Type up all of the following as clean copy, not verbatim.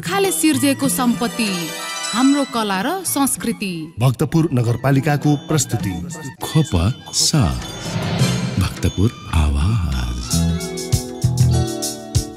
पुर्खाले सिर्जेको सम्पत्ति हाम्रो कला र संस्कृति। भक्तपुर नगरपालिकाको प्रस्तुति खोपसा भक्तपुर आवाज।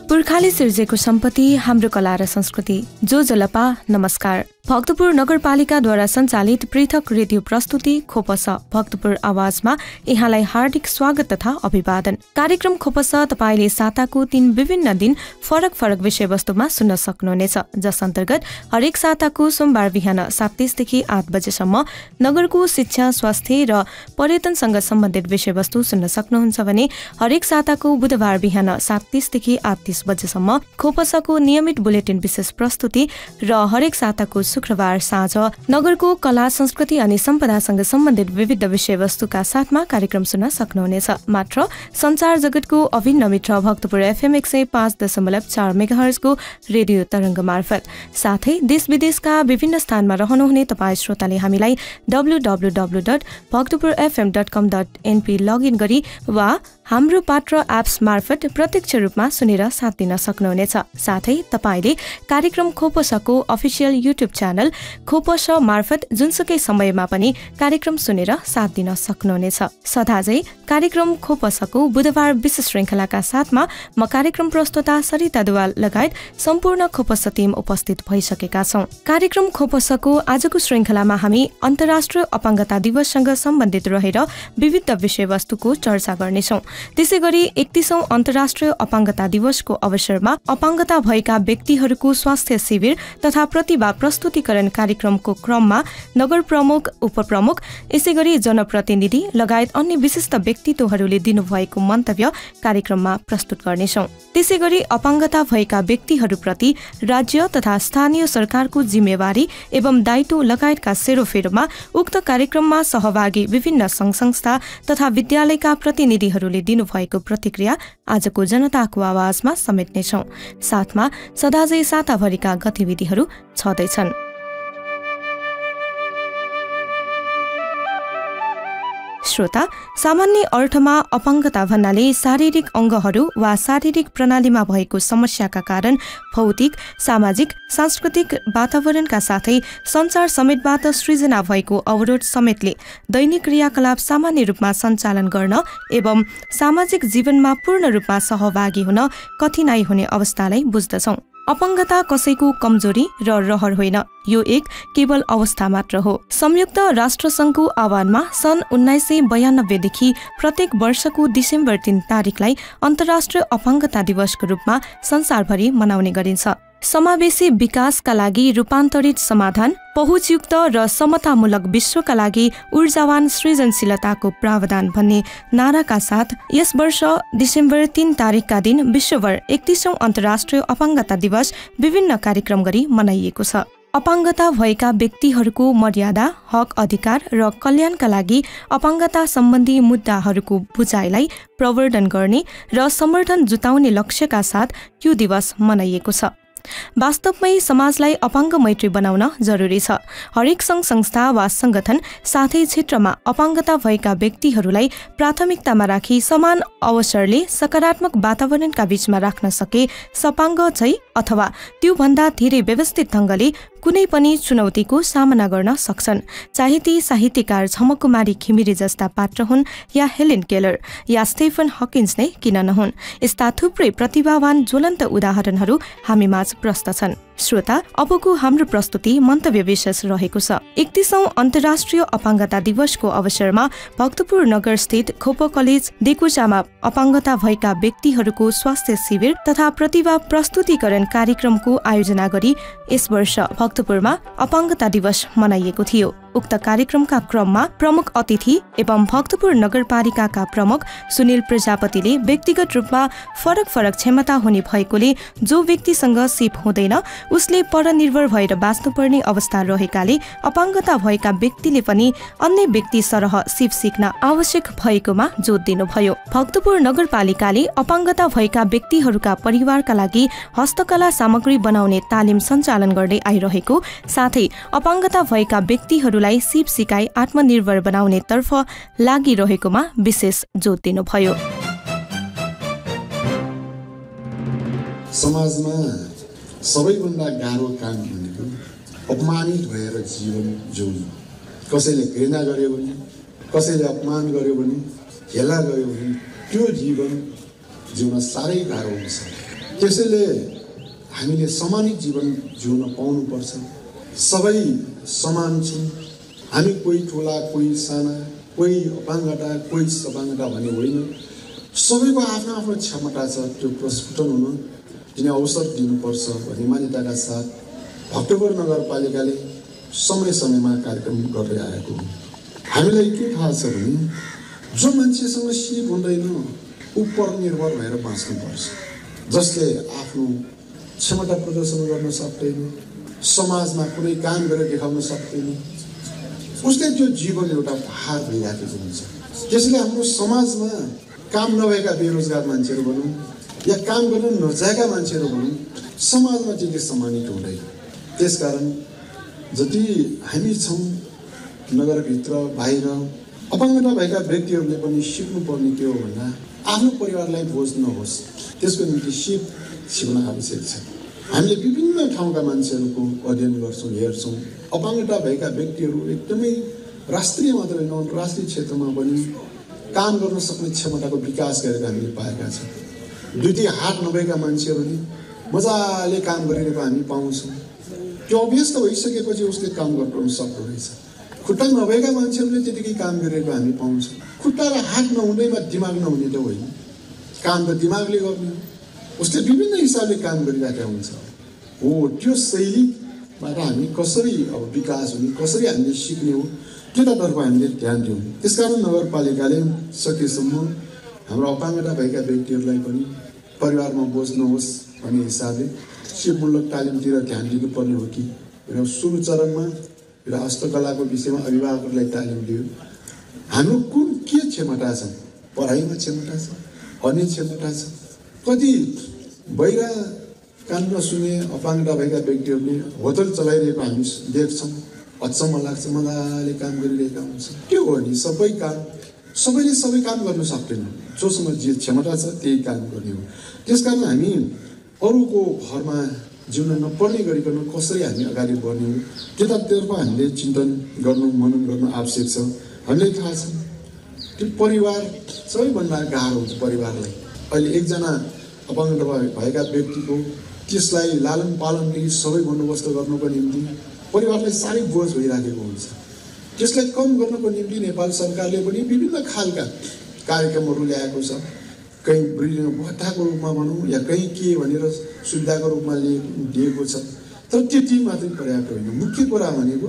पुर्खाले सिर्जेको सम्पत्ति हाम्रो कला र संस्कृति। जो जलपा नमस्कार। भक्तपुर नगरपालिकाद्वारा सञ्चालित पृथक रेडियो प्रस्तुति खोपस भक्तपुर आवाजमा यहाँलाई हार्दिक स्वागत तथा अभिवादन। कार्यक्रम खोपस तपाईले साताको 3 विभिन्न दिन फरक फरक विषयवस्तुमा सुन्न सक्नुहुनेछ, जस अन्तर्गत हरेक साताको सोमबार बिहान 7:30 देखि 8 बजेसम्म नगरको शिक्षा, स्वास्थ्य र पर्यटनसँग सम्बन्धित विषयवस्तु सुन्न सक्नुहुन्छ भने हरेक साताको बुधबार बिहान 7:30 देखि 8:30 बजेसम्म खोपसको नियमित बुलेटिन विशेष प्रस्तुति र हरेक साताको शुक्रबार साँझ नगरको कला, संस्कृति अनि सम्पदासँग सम्बन्धित विविध विषयवस्तुका साथमा कार्यक्रम सुन्न सक्नुहुनेछ। मात्र संचार जगतको अभिन्न मित्र भक्तपुर FM 105.4 मेगाहर्ज को रेडियो तरंग मार्फत, साथै देश विदेशका विभिन्न स्थानमा रहनुहुने तपाईँ श्रोताले हामीलाई www.bhaktapurfm.com.np लगइन गरी वा हाम्रो पात्र एप्स मार्फत प्रत्यक्ष रूपमा सुनेर साथ दिन सक्नुहुनेछ। साथै तपाईले कार्यक्रम खोपसको अफिसियल युट्युब च्यानल खोपस मार्फत जुनसुकै समयमा पनि कार्यक्रम सुनेर साथ दिन सक्नुहुनेछ। सदाझै कार्यक्रम खोपसको बुधबार विशेष श्रृङ्खलाका साथमा म कार्यक्रम प्रस्तोता सरिता दुवाल लगायत सम्पूर्ण खोपस टिम उपस्थित भइसकेका छौं। कार्यक्रम खोपसको आजको श्रृङ्खलामा हामी अन्तर्राष्ट्रिय अपाङ्गता दिवससँग सम्बन्धित रहेर विविध विषयवस्तुको चर्चा गर्नेछौं। त्यसैगरी 31औं अन्तर्राष्ट्रिय अपाङ्गता दिवसको अवसरमा अपाङ्गता भएका व्यक्तिहरूको स्वास्थ्य शिविर तथा प्रतिभा प्रस्तुतिकरण कार्यक्रमको क्रममा नगर प्रमुख, उपप्रमुख, यसैगरी जनप्रतिनिधि लगायत अन्य विशिष्ट व्यक्तित्वहरूले दिनुभएको मन्तव्य कार्यक्रममा प्रस्तुत गर्नेछौं। त्यसैगरी अपाङ्गता भएका व्यक्तिहरूप्रति राज्य तथा स्थानीय सरकारको जिम्मेवारी एवं दायित्व लगायतका सेरोफेरोमा उक्त कार्यक्रममा सहभागी विभिन्न सङ्घ संस्था तथा विद्यालयका प्रतिनिधिहरूले दिनुभएको प्रतिक्रिया आजको जनताको आवाजमा समेट्नेछौं। साथमा सदाझै साताभरिका गतिविधिहरू छँदैछन्। श्रोता, सामान्य अर्थमा अपाङ्गता भन्नाले शारीरिक अङ्गहरू वा शारीरिक प्रणालीमा भएको समस्याका कारण भौतिक, सामाजिक, सांस्कृतिक वातावरणका साथै संचार समेतबाट सृजना भएको अवरोध समेतले दैनिक क्रियाकलाप सामान्य रूपमा सञ्चालन गर्न एवं सामाजिक जीवनमा पूर्ण रूपमा सहभागी हुन कठिनाई हुने अवस्थालाई बुझ्दछौं। अपाङ्गता कसैको कमजोरी र रहर होइन, यो एक केवल अवस्था मात्र हो। संयुक्त राष्ट्रसङ्घको आह्वानमा सन् 1992 देखि प्रत्येक वर्षको डिसेम्बर 3 तारिखलाई अन्तर्राष्ट्रिय अपाङ्गता दिवसको रूपमा संसारभरि मनाउने गरिन्छ। समावेशी विकासका लागि रूपान्तरित समाधान, पहुँचयुक्त र समतामूलक विश्वका लागि ऊर्जावान सृजनशीलताको प्रावधान भन्ने नाराका साथ यस वर्ष डिसेम्बर 3 तारिखका दिन विश्वभर 31औं अन्तर्राष्ट्रिय अपाङ्गता दिवस विभिन्न कार्यक्रम गरी मनाइएको छ। अपाङ्गता भएका व्यक्तिहरूको मर्यादा, हक, अधिकार र कल्याणका लागि अपाङ्गता सम्बन्धी मुद्दाहरूको बुझाइलाई प्रवर्धन गर्ने र समर्थन जुटाउने लक्ष्यका साथ यो दिवस मनाइएको छ। वास्तवमै समाजलाई अपाङ्ग मैत्री बनाउन जरुरी छ। हरेक सङ्घ संस्था वा संगठन साथै क्षेत्रमा अपाङ्गता भएका व्यक्तिहरूलाई प्राथमिकतामा राखी समान अवसरले सकारात्मक वातावरणका बीचमा राख्न सके सपाङ्ग चाहिँ अथवा त्योभन्दा धेरै व्यवस्थित ढङ्गले कुनै पनि चुनौतीको सामना गर्न सक्छन्। चाहे ती साहित्यकार झमककुमारी घिमिरे जस्ता पात्र हुन् या हेलेन केलर या स्टेफन हकिन्स नै किन नहुन्, यस्ता थुप्रै प्रतिभावान ज्वलन्त उदाहरणहरू हामीमाझ प्रस्त छन्। श्रोता, अबको हाम्रो प्रस्तुति मन्तव्य विशेष रहेको छ। 31औं अन्तर्राष्ट्रिय अपाङ्गता दिवसको अवसरमा भक्तपुर नगर स्थित खोप कलेज डेकुचामा अपाङ्गता भएका व्यक्तिहरूको स्वास्थ्य शिविर तथा प्रतिभा प्रस्तुतिकरण कार्यक्रमको आयोजना गरी यस वर्ष भक्तपुरमा अपाङ्गता दिवस मनाइएको थियो। उक्त कार्यक्रमका क्रममा प्रमुख अतिथि एवं भक्तपुर नगरपालिकाका प्रमुख सुनिल प्रजापतिले व्यक्तिगत रूपमा फरक फरक क्षमता हुने भएकोले जो व्यक्तिसँग सिप हुँदैन उसले परनिर्भर भएर बाँच्नुपर्ने अवस्था रहेकाले अपाङ्गता भएका व्यक्तिले पनि अन्य व्यक्ति सरह सिप सिक्न आवश्यक भएकोमा जोड दिनुभयो। भक्तपुर नगरपालिकाले अपाङ्गता भएका व्यक्तिहरूका परिवारका लागि हस्तकला सामग्री बनाउने तालिम सञ्चालन गर्दै आइरहेको साथै अपाङ्गता भएका व्यक्तिहरूलाई सिप सिकाई आत्मनिर्भर बनाउने तर्फ लागिरहेकोमा विशेष जोड दिनुभयो। समाजमा सबैभन्दा गाह्रो काम भनेको अपमानित भएर जीवन जिउनु। कसैले घृणा गर्यो भने, कसैले अपमान गर्यो भने, हेला गर्यो भने त्यो जीवन जिउन साह्रै गाह्रो हुन्छ। त्यसैले हामीले सम्मानित जीवन जिउन पाउनुपर्छ। सबै समान छन्, हामी कोही ठुला कोही साना, कोही अपाङ्गता कोही सपाङ्गता भन्ने होइन। सबैको आफ्नो आफ्नो क्षमता छ, त्यो प्रस्फुटन हुन दिने अवसर दिनुपर्छ भन्ने मान्यताका साथ भक्तपुर नगरपालिकाले समय समयमा कार्यक्रम गर्दै आएको हो। हामीलाई के थाहा छ भने जो मान्छेसँग सिप हुँदैन ऊ परनिर्भर भएर बाँच्नुपर्छ। जसले आफ्नो क्षमता प्रदर्शन गर्न सक्दैन, समाजमा कुनै काम गरेर देखाउन सक्दैन, उसले त्यो जीवन एउटा भार भइराखेको हुन्छ। त्यसैले हाम्रो समाजमा काम नभएका बेरोजगार मान्छेहरू भनौँ या काम गर्न नजाएका मान्छेहरू भनौँ, समाजमा त्यति सम्मानित हुँदैन। त्यसकारण जति हामी छौँ नगरभित्र बाहिर अपाङ्गता भएका व्यक्तिहरूले पनि सिक्नुपर्ने के हो भन्दा आफ्नो परिवारलाई बोझ नहोस्, त्यसको निम्ति सिक्न आवश्यक छ। हामीले विभिन्न ठाउँका मान्छेहरूको अध्ययन गर्छौँ, हेर्छौँ। अपाङ्गता भएका व्यक्तिहरू एकदमै राष्ट्रिय मात्र होइन अन्तर्राष्ट्रिय क्षेत्रमा पनि काम गर्न सक्ने क्षमताको विकास गरेर हामीले पाएका छौँ। दुईटी हात नभएका मान्छेहरूले मजाले काम गरिरहेको हामी पाउँछौँ। त्यो अभ्यस्त भइसकेपछि उसले काम गर्न सक्दो रहेछ। खुट्टा नभएका मान्छेहरूले त्यतिकै काम गरिरहेको हामी पाउँछौँ। खुट्टा र हात नहुँदैमा दिमाग नहुने त होइन, काम त दिमागले गर्ने हो। उसले विभिन्न हिसाबले काम गरिरहेका हुन्छ। हो त्यो शैलीबाट हामी कसरी अब विकास हुने, कसरी हामीले सिक्ने हो, त्यतातर्फ हामीले ध्यान दिउँ। त्यसकारण नगरपालिकाले सकेसम्म हाम्रो अपाङ्गता भएका व्यक्तिहरूलाई पनि परिवारमा बोझ नहोस् भन्ने हिसाबले सिपमूलक तालिमतिर ध्यान दिनुपर्ने हो कि र सुरु चरणमा र हस्तकलाको विषयमा अभिभावकहरूलाई तालिम दियो। हाम्रो कुन के क्षमता छ, पढाइमा क्षमता छ, अन्य क्षमता छ। कति बाहिर कान नसुने अपाङ्गता भएका व्यक्तिहरूले होटल चलाइरहेको हामी देख्छौँ, अचम्म लाग्छ, मजाले काम गरिरहेका हुन्छ। त्यो हो नि सबै काम, सबैले सबै काम गर्न सक्दैन, जोसँग जे क्षमता छ त्यही काम गर्ने हो। त्यसकारण हामी अरूको भरमा जिउन नपर्ने गरिकन कसरी हामी अगाडि बढ्ने हो त्यतातर्फ हामीले चिन्तन गर्नु, मनन गर्नु आवश्यक छ। हामीलाई थाहा छ त्यो परिवार सबैभन्दा गाह्रो हुन्छ परिवारलाई। अहिले एकजना अपाङ्गता भएका व्यक्तिको त्यसलाई लालन पालनदेखि सबै बन्दोबस्त गर्नुको निम्ति परिवारलाई साह्रै बोझ भइराखेको हुन्छ। त्यसलाई कम गर्नको निम्ति नेपाल सरकारले पनि विभिन्न खालका कार्यक्रमहरू ल्याएको छ। कहीँ भत्ताको रूपमा भनौँ या कहीँ के भनेर सुविधाको रूपमा दिएको छ। तर त्यति मात्रै पर्याप्त होइन। मुख्य कुरा भनेको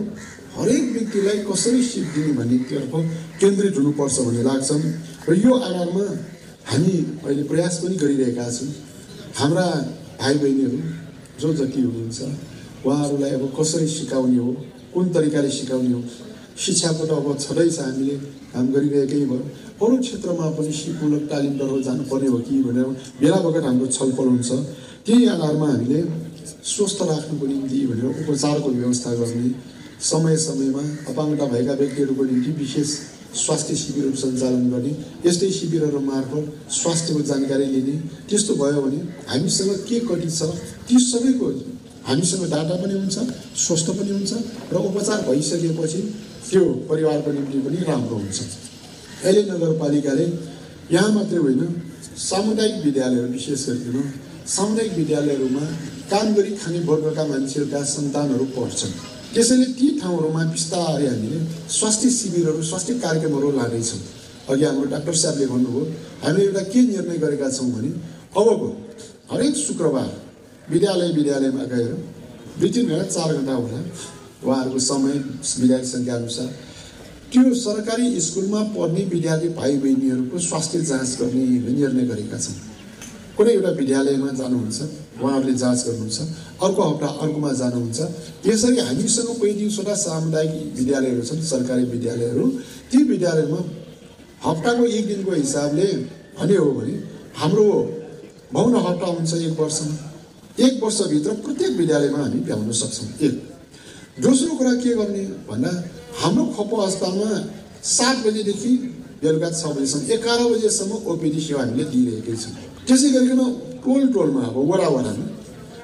हरेक व्यक्तिलाई कसरी सिप दिने भन्नेतर्फ केन्द्रित हुनुपर्छ भन्ने लाग्छ। र यो आधारमा हामी अहिले प्रयास पनि गरिरहेका छौँ। हाम्रा भाइ बहिनीहरू जो जति हुनुहुन्छ उहाँहरूलाई अब कसरी सिकाउने हो, कुन तरिकाले सिकाउने हो, शिक्षाको त अब छँदैछ, हामीले काम गरिरहेकै भयो। अरू क्षेत्रमा पनि सिपमूलक तालिमतर्फ जानुपर्ने हो कि भनेर बेला बखत हाम्रो छलफल हुन्छ। त्यही आधारमा हामीले स्वस्थ राख्नुको निम्ति भनेर उपचारको व्यवस्था गर्ने, समय समयमा अपाङ्गता भएका व्यक्तिहरूको निम्ति विशेष स्वास्थ्य शिविरहरू सञ्चालन गर्ने, यस्तै शिविरहरू मार्फत स्वास्थ्यको जानकारी लिने। त्यस्तो भयो भने हामीसँग के कति छ ती सबैको हामीसँग डाटा पनि हुन्छ, स्वस्थ पनि हुन्छ र उपचार भइसकेपछि त्यो परिवारको निम्ति पनि राम्रो हुन्छ। अहिले नगरपालिकाले यहाँ मात्रै होइन सामुदायिक विद्यालयहरू, विशेष गरिकन सामुदायिक विद्यालयहरूमा काम गरी खाने वर्गका मान्छेहरूका सन्तानहरू पढ्छन्। त्यसैले ती ठाउँहरूमा बिस्तारै हामीले स्वास्थ्य शिविरहरू, स्वास्थ्य कार्यक्रमहरू लाँदैछौँ। अघि हाम्रो डाक्टर साहबले भन्नुभयो, हामीले एउटा के निर्णय गरेका छौँ भने अबको हरेक शुक्रबार विद्यालयमा गएर 2-3 घन्टा 4 घन्टा होला उहाँहरूको समय विद्यार्थी सङ्ख्या अनुसार त्यो सरकारी स्कुलमा पढ्ने विद्यार्थी भाइ बहिनीहरूको स्वास्थ्य जाँच गर्ने निर्णय गरेका छौँ। कुनै एउटा विद्यालयमा जानुहुन्छ, उहाँहरूले जाँच गर्नुहुन्छ, अर्को हप्ता अर्कोमा जानुहुन्छ। यसरी हामीसँग 35वटा सामुदायिक विद्यालयहरू छन्, सरकारी विद्यालयहरू। ती विद्यालयमा हप्ताको 1 दिनको हिसाबले भने हो भने हाम्रो 52 हप्ता हुन्छ 1 वर्षमा। 1 वर्षभित्र प्रत्येक विद्यालयमा हामी भ्याउन सक्छौँ। दोस्रो कुरा के गर्ने भन्दा हाम्रो खप्पो अस्पतालमा 7 बजेदेखि बेलुका 6 बजेसम्म 11 बजेसम्म ओपिडी सेवा हामीले दिइरहेकै छौँ। त्यसै गरिकन टोलमा अब वडामा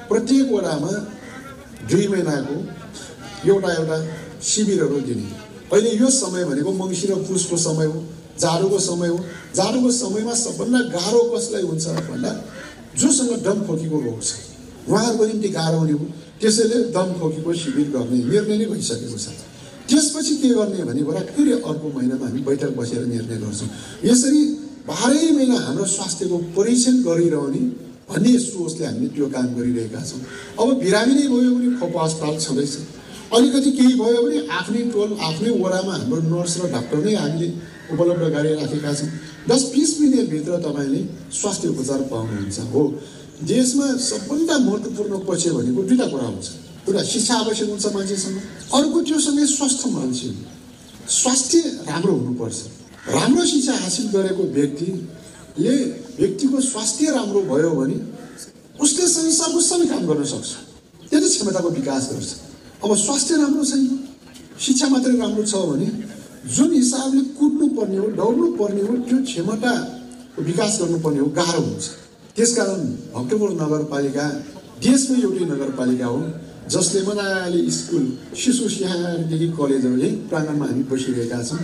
प्रत्येक वडामा 2 महिनाको एउटा शिविरहरू दिने। अहिले यो समय भनेको मङ्सिर र पुसको समय हो, जाडोको समय हो। जाडोको समयमा सबभन्दा गाह्रो कसलाई हुन्छ भन्दा जोसँग दम खोकीको रोग छ उहाँहरूको निम्ति गाह्रो हुने हो। त्यसैले दम खोकीको शिविर गर्ने निर्णय नै भइसकेको छ। त्यसपछि के गर्ने भने फेरि अर्को महिनामा हामी बैठक बसेर निर्णय गर्छौँ। यसरी 12 महिना हाम्रो स्वास्थ्यको परीक्षण गरिरहने भन्ने सोचले हामीले त्यो काम गरिरहेका छौँ। अब बिरामी नै भयो भने खोप अस्पताल छँदैछ, अलिकति केही भयो भने आफ्नै टोल आफ्नै वडामा हाम्रो नर्स र डाक्टर नै हामीले उपलब्ध गरिराखेका छौँ। 10-20 मिनटभित्र तपाईँले स्वास्थ्य उपचार पाउनुहुन्छ। हो, देशमा सबभन्दा महत्त्वपूर्ण पक्ष भनेको 2टा कुरा हुन्छ। एउटा शिक्षा आवश्यक हुन्छ मान्छेसँग, अर्को त्योसँगै स्वस्थ मान्छे। स्वास्थ्य राम्रो हुनुपर्छ। राम्रो शिक्षा हासिल गरेको व्यक्तिको स्वास्थ्य राम्रो भयो भने उसले संसारको सबै काम गर्न सक्छ। त्यसले क्षमताको विकास गर्छ। अब स्वास्थ्य राम्रो छैन, शिक्षा मात्रै राम्रो छ भने जुन हिसाबले कुद्नु पर्ने हो, दौड्नु पर्ने हो, त्यो क्षमताको विकास गर्नुपर्ने हो, गाह्रो हुन्छ। त्यसकारण भक्तपुर नगरपालिका देशमै एउटै नगरपालिका हो जसले मजाले स्कुल शिशु स्याहारदेखि कलेजहरू यही प्राङ्गणमा हामी बसिरहेका छौँ।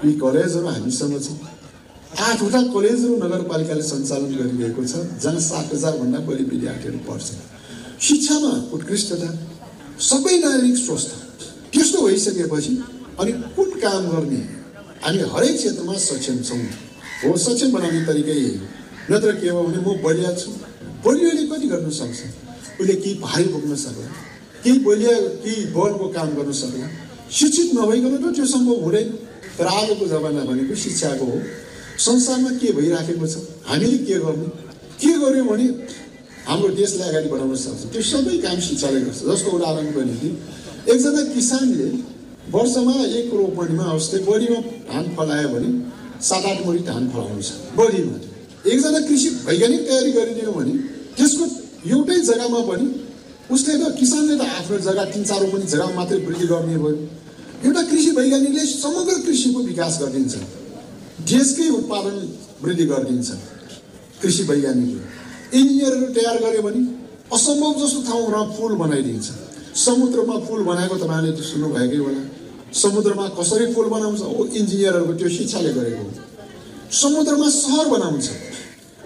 यी कलेजहरू हामीसँग छ। 8वटा कलेजहरू नगरपालिकाले सञ्चालन गरिरहेको छ, जहाँ 7,000 भन्दा बढी विद्यार्थीहरू पढ्छन्। शिक्षामा उत्कृष्टता, सबै नागरिक स्वस्थ। त्यस्तो भइसकेपछि अनि कुन काम गर्ने, हामी हरेक क्षेत्रमा सक्षम छौँ। हो, सक्षम बनाउने तरिका यही, नत्र के हो भने म बलिया छु, बलियोले कति गर्न सक्छ, उसले केही भारी बोक्न सक्ला, केही बलिया केही बलको काम गर्न सक्ला। शिक्षित नभइकन त त्यो सम्भव हुँदैन। तर आजको जमाना भनेको शिक्षाको हो। संसारमा के भइराखेको छ, हामीले के गर्ने, के गर्यो भने हाम्रो देशलाई अगाडि बढाउन सक्छ, त्यो सबै काम शिक्षाले गर्छ। जसको उदाहरणको निम्ति एकजना किसानले वर्षमा 1 रोपनीमा अवस्था बढीमा धान फलायो भने 7-8 मुठी धान फलाउँछ बढीमा। एकजना कृषि वैज्ञानिक तयारी गरिदियो भने त्यसको एउटै जग्गामा पनि उसले त किसानले त आफ्नो जग्गा 3-4 रोपनी जग्गामा मात्रै वृद्धि गर्ने भयो। एउटा कृषि वैज्ञानिकले समग्र कृषिको विकास गरिदिन्छ, देशकै उत्पादन वृद्धि गरिदिन्छ। कृषि वैज्ञानिकले इन्जिनियरहरू तयार गर्यो भने असम्भव जस्तो ठाउँमा पुल बनाइदिन्छ। समुद्रमा पुल बनाएको तपाईँले त्यो सुन्नुभएकै होला। समुद्रमा कसरी पुल बनाउँछ, ओ इन्जिनियरहरूको त्यो शिक्षाले गरेको हो। समुद्रमा सहर बनाउँछ।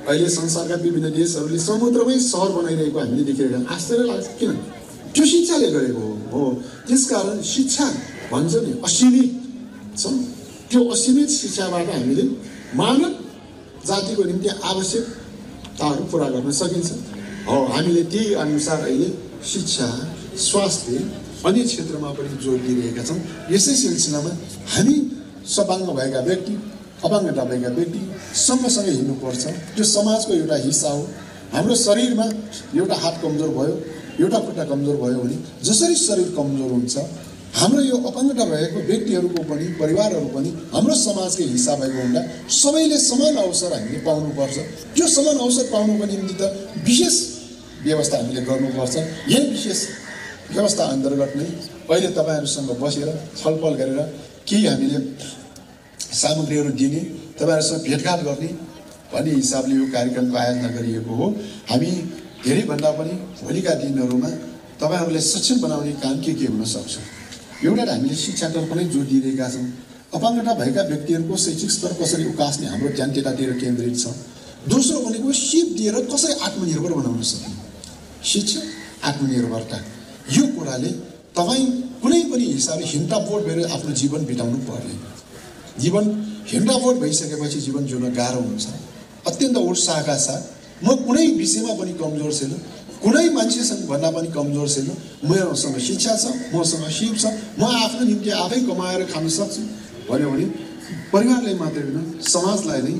अहिले संसारका विभिन्न देशहरूले समुद्रमै सहर बनाइरहेको हामीले देखिरहेका छौँ। आश्चर्य लाग्छ, किन? त्यो शिक्षाले गरेको हो। त्यसकारण शिक्षा भन्छ नि असीमित छ। त्यो असीमित शिक्षाबाट हामीले मानव जातिको निम्ति आवश्यकताहरू पुरा गर्न सकिन्छ। हो, हामीले त्यही अनुसार अहिले शिक्षा, स्वास्थ्य अन्य क्षेत्रमा पनि जोड दिइरहेका छौँ। यसै सिलसिलामा हामी सपाङ्ग भएका व्यक्ति, अपाङ्गता भएका व्यक्ति सँगसँगै हिँड्नुपर्छ। त्यो समाजको एउटा हिस्सा हो। हाम्रो शरीरमा एउटा हात कमजोर भयो, एउटा खुट्टा कमजोर भयो भने जसरी शरीर कमजोर हुन्छ, हाम्रो यो अपाङ्गता भएको व्यक्तिहरूको पनि परिवारहरू पनि हाम्रो समाजकै हिस्सा भएको हुँदा सबैले समान अवसर हामीले पाउनुपर्छ। त्यो समान अवसर पाउनुको निम्ति त विशेष व्यवस्था हामीले गर्नुपर्छ। यही विशेष व्यवस्था अन्तर्गत नै अहिले तपाईँहरूसँग बसेर छलफल गरेर केही हामीले सामग्रीहरू दिने, तपाईँहरूसँग भेटघाट गर्ने भन्ने हिसाबले यो कार्यक्रमको आयोजना गरिएको हो। हामी धेरैभन्दा पनि भोलिका दिनहरूमा तपाईँहरूलाई सक्षम बनाउने काम के हुन सक्छ, एउटा हामीले शिक्षातर्फ नै जोड दिइरहेका छौँ। अपाङ्गता भएका व्यक्तिहरूको शैक्षिक स्तर कसरी उकास्ने हाम्रो ध्यान त्यतातिर केन्द्रित छ। दोस्रो भनेको सिप दिएर कसरी आत्मनिर्भर बनाउन सक्ने, शिक्षा, आत्मनिर्भरता। यो कुराले तपाईँ कुनै पनि हिसाबले हिन्टापोट भएर आफ्नो जीवन बिताउनु पर्दैन। जीवन हिन्टापोट भइसकेपछि जीवन जिउन गाह्रो हुन्छ। अत्यन्त उत्साहका साथ म कुनै विषयमा पनि कमजोर छैन, कुनै मान्छेसँग भन्दा पनि कमजोर छैन, मसँग शिक्षा छ, मसँग सिप छ, म आफ्नो निम्ति आफै कमाएर खान सक्छु भन्यो भने परिवारलाई मात्रै होइन समाजलाई नै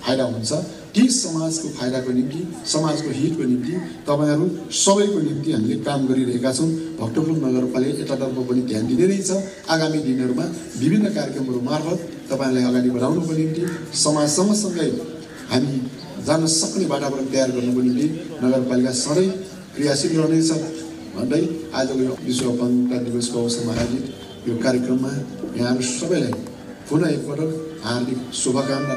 फाइदा हुन्छ। ती समाजको फाइदाको निम्ति, समाजको हितको निम्ति तपाईँहरू सबैको निम्ति हामीले काम गरिरहेका छौँ। भक्तपुर नगरपालिका यतातर्फ पनि ध्यान दिँदै नै छ। आगामी दिनहरूमा विभिन्न कार्यक्रमहरू मार्फत तपाईँलाई अगाडि बढाउनुको निम्ति, समाज सँगसँगै हामी जान सक्ने वातावरण तयार गर्नुको निम्ति नगरपालिका सधैँ क्रियाशील रहनेछ भन्दै आजको यो विश्व अपाङ्गता दिवसको अवसरमा आयोजित यो कार्यक्रममा यहाँहरू सबैलाई पुनः एकपटक हार्दिक शुभकामना।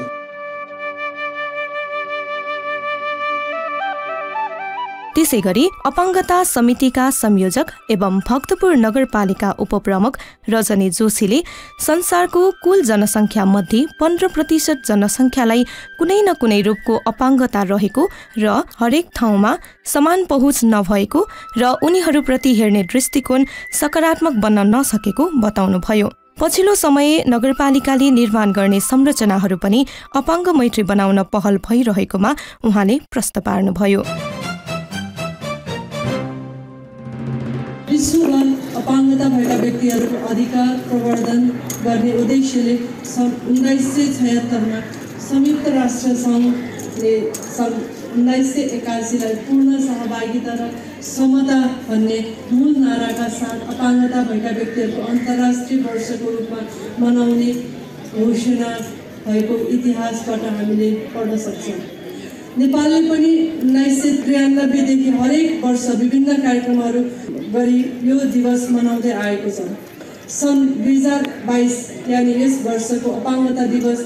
त्यसैगरी अपाङ्गता समितिका संयोजक एवं भक्तपुर नगरपालिका उपप्रमुख रजनी जोशीले संसारको कुल जनसङ्ख्या मध्ये 15% जनसङ्ख्यालाई कुनै न कुनै रूपको अपाङ्गता रहेको र हरेक ठाउँमा समान पहुँच नभएको र उनीहरूप्रति हेर्ने दृष्टिकोण सकारात्मक बन्न नसकेको बताउनुभयो। पछिल्लो समय नगरपालिकाले निर्माण गर्ने संरचनाहरू पनि अपाङ्ग मैत्री बनाउन पहल भइरहेकोमा उहाँले प्रश्न पार्नुभयो। विश्वभर अपाङ्गता भएका व्यक्तिहरूको अधिकार प्रवर्धन गर्ने उद्देश्यले सन् 1976मा संयुक्त राष्ट्र सङ्घले सन् 1981लाई पूर्ण सहभागिता र समता भन्ने मूल नाराका साथ अपाङ्गता भएका व्यक्तिहरूको अन्तर्राष्ट्रिय वर्षको रूपमा मनाउने घोषणा भएको इतिहासबाट हामीले पढ्न सक्छौँ। नेपालले पनि 1993देखि हरेक वर्ष विभिन्न कार्यक्रमहरू गरी यो दिवस मनाउँदै आएको छ। सन् 2022 यानि यस वर्षको अपाङ्गता दिवस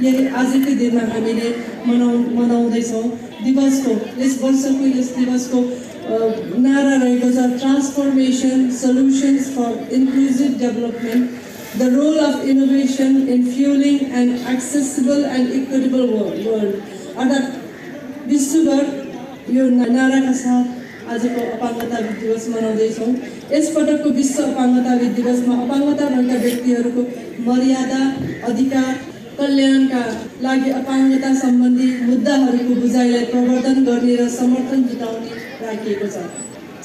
यही आजकै दिनमा हामीले मनाउँदैछौँ। यस दिवसको नारा रहेको छ transformation solutions for inclusive development the role of innovation in fuelling and accessible and equitable world. अर्थात् विश्वभर यो नाराका साथ आजको अपाङ्गता दिवस मनाउँदैछौँ। यसपटकको विश्व अपाङ्गता दिवसमा अपाङ्गता भएका व्यक्तिहरूको मर्यादा अधिकार कल्याणका लागि अपाङ्गता सम्बन्धी मुद्दाहरूको बुझाइलाई प्रवर्धन गर्ने र समर्थन जुटाउने राखिएको छ।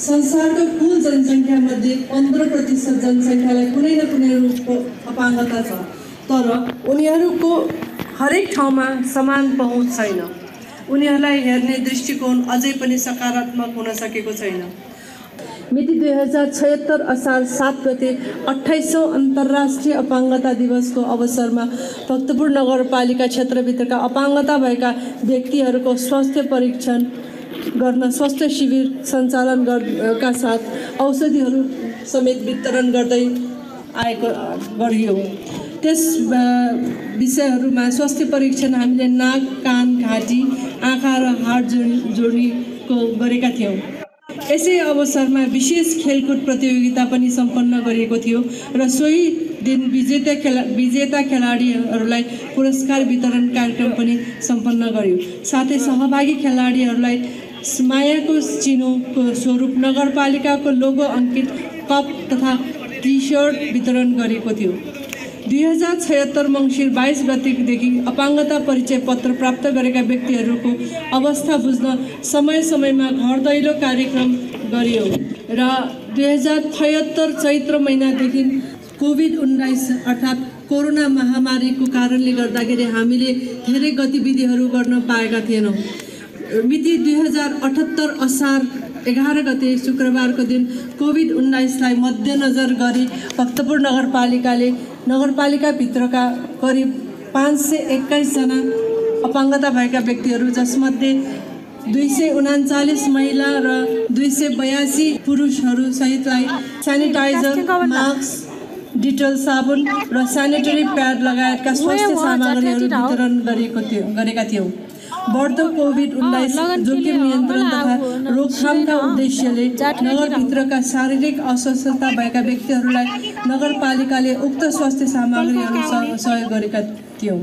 संसारको कुल जनसङ्ख्यामध्ये 15% जनसङ्ख्यालाई कुनै न कुनै रूपको अपाङ्गता छ, तर उनीहरूको हरेक ठाउँमा समान पहुँच छैन। उनीहरूलाई हेर्ने दृष्टिकोण अझै पनि सकारात्मक हुन सकेको छैन। मिति 2076 असार 7 गते 28औं अन्तर्राष्ट्रिय अपाङ्गता दिवसको अवसरमा भक्तपुर नगरपालिका क्षेत्रभित्रका अपाङ्गता भएका व्यक्तिहरूको स्वास्थ्य परीक्षण गर्न स्वास्थ्य शिविर सञ्चालन गर्नका साथ औषधिहरू समेत वितरण गर्दै गरियो। त्यस विषयहरूमा स्वास्थ्य परीक्षण हामीले नाक, कान, घाँटी, आँखा र हाड जोड्नीको गरेका थियौँ। यसै अवसरमा विशेष खेलकुद प्रतियोगिता पनि सम्पन्न गरिएको थियो र सोही दिन विजेता खेलाडीहरूलाई पुरस्कार वितरण कार्यक्रम पनि सम्पन्न गरियो। साथै सहभागी खेलाडीहरूलाई मायाको चिनोको स्वरूप नगरपालिकाको लोगो अङ्कित कप तथा टी सर्ट वितरण गरिएको थियो। 2076 मङ्सिर 22 गतेदेखि अपाङ्गता परिचय पत्र प्राप्त गरेका व्यक्तिहरूको अवस्था बुझ्न समय समयमा घर दैलो कार्यक्रम गरियो र 2076 चैत्र महिनादेखि कोभिड-19 अर्थात् कोरोना महामारीको कारणले गर्दाखेरि हामीले धेरै गतिविधिहरू गर्न पाएका थिएनौँ। मिति 2078 असार 11 गते शुक्रबारको दिन कोभिड-19लाई मध्यनजर गरी भक्तपुर नगरपालिकाभित्रका करिब 521 जना अपाङ्गता भएका व्यक्तिहरू, जसमध्ये 239 महिला र 282 पुरुषहरू सहितलाई सेनिटाइजर, मास्क, डिटोल साबुन र सेनिटरी प्याड लगायतका स्वास्थ्य सामग्रीहरू वितरण गरेका थियौँ। बढ्दो कोभिड-19 जोखिम नियन्त्रण तथा रोकथामका उद्देश्यले नगरभित्रका शारीरिक अस्वस्थता भएका व्यक्तिहरूलाई नगरपालिकाले उक्त स्वास्थ्य सामग्रीहरू सहयोग गरेका थियौँ।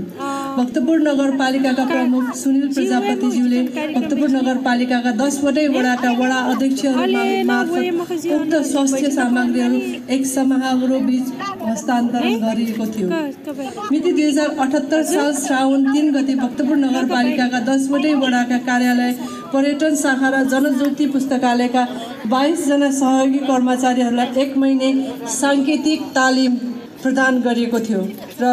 भक्तपुर नगरपालिकाका प्रमुख सुनिल प्रजापतिज्यूले भक्तपुर नगरपालिकाका 10वटै वडाका वडा अध्यक्षहरू मार्फत उक्त स्वास्थ्य सामग्रीहरू एक समारोहबीच हस्तान्तरण गरिएको थियो। मिति 2078 साल श्रावण 3 गते भक्तपुर नगरपालिकाका 10वटै वडाका कार्यालय, पर्यटन शाखा र जनज्योति पुस्तकालयका 22 जना सहयोगी कर्मचारीहरूलाई 1 महिने साङ्केतिक तालिम प्रदान गरिएको थियो र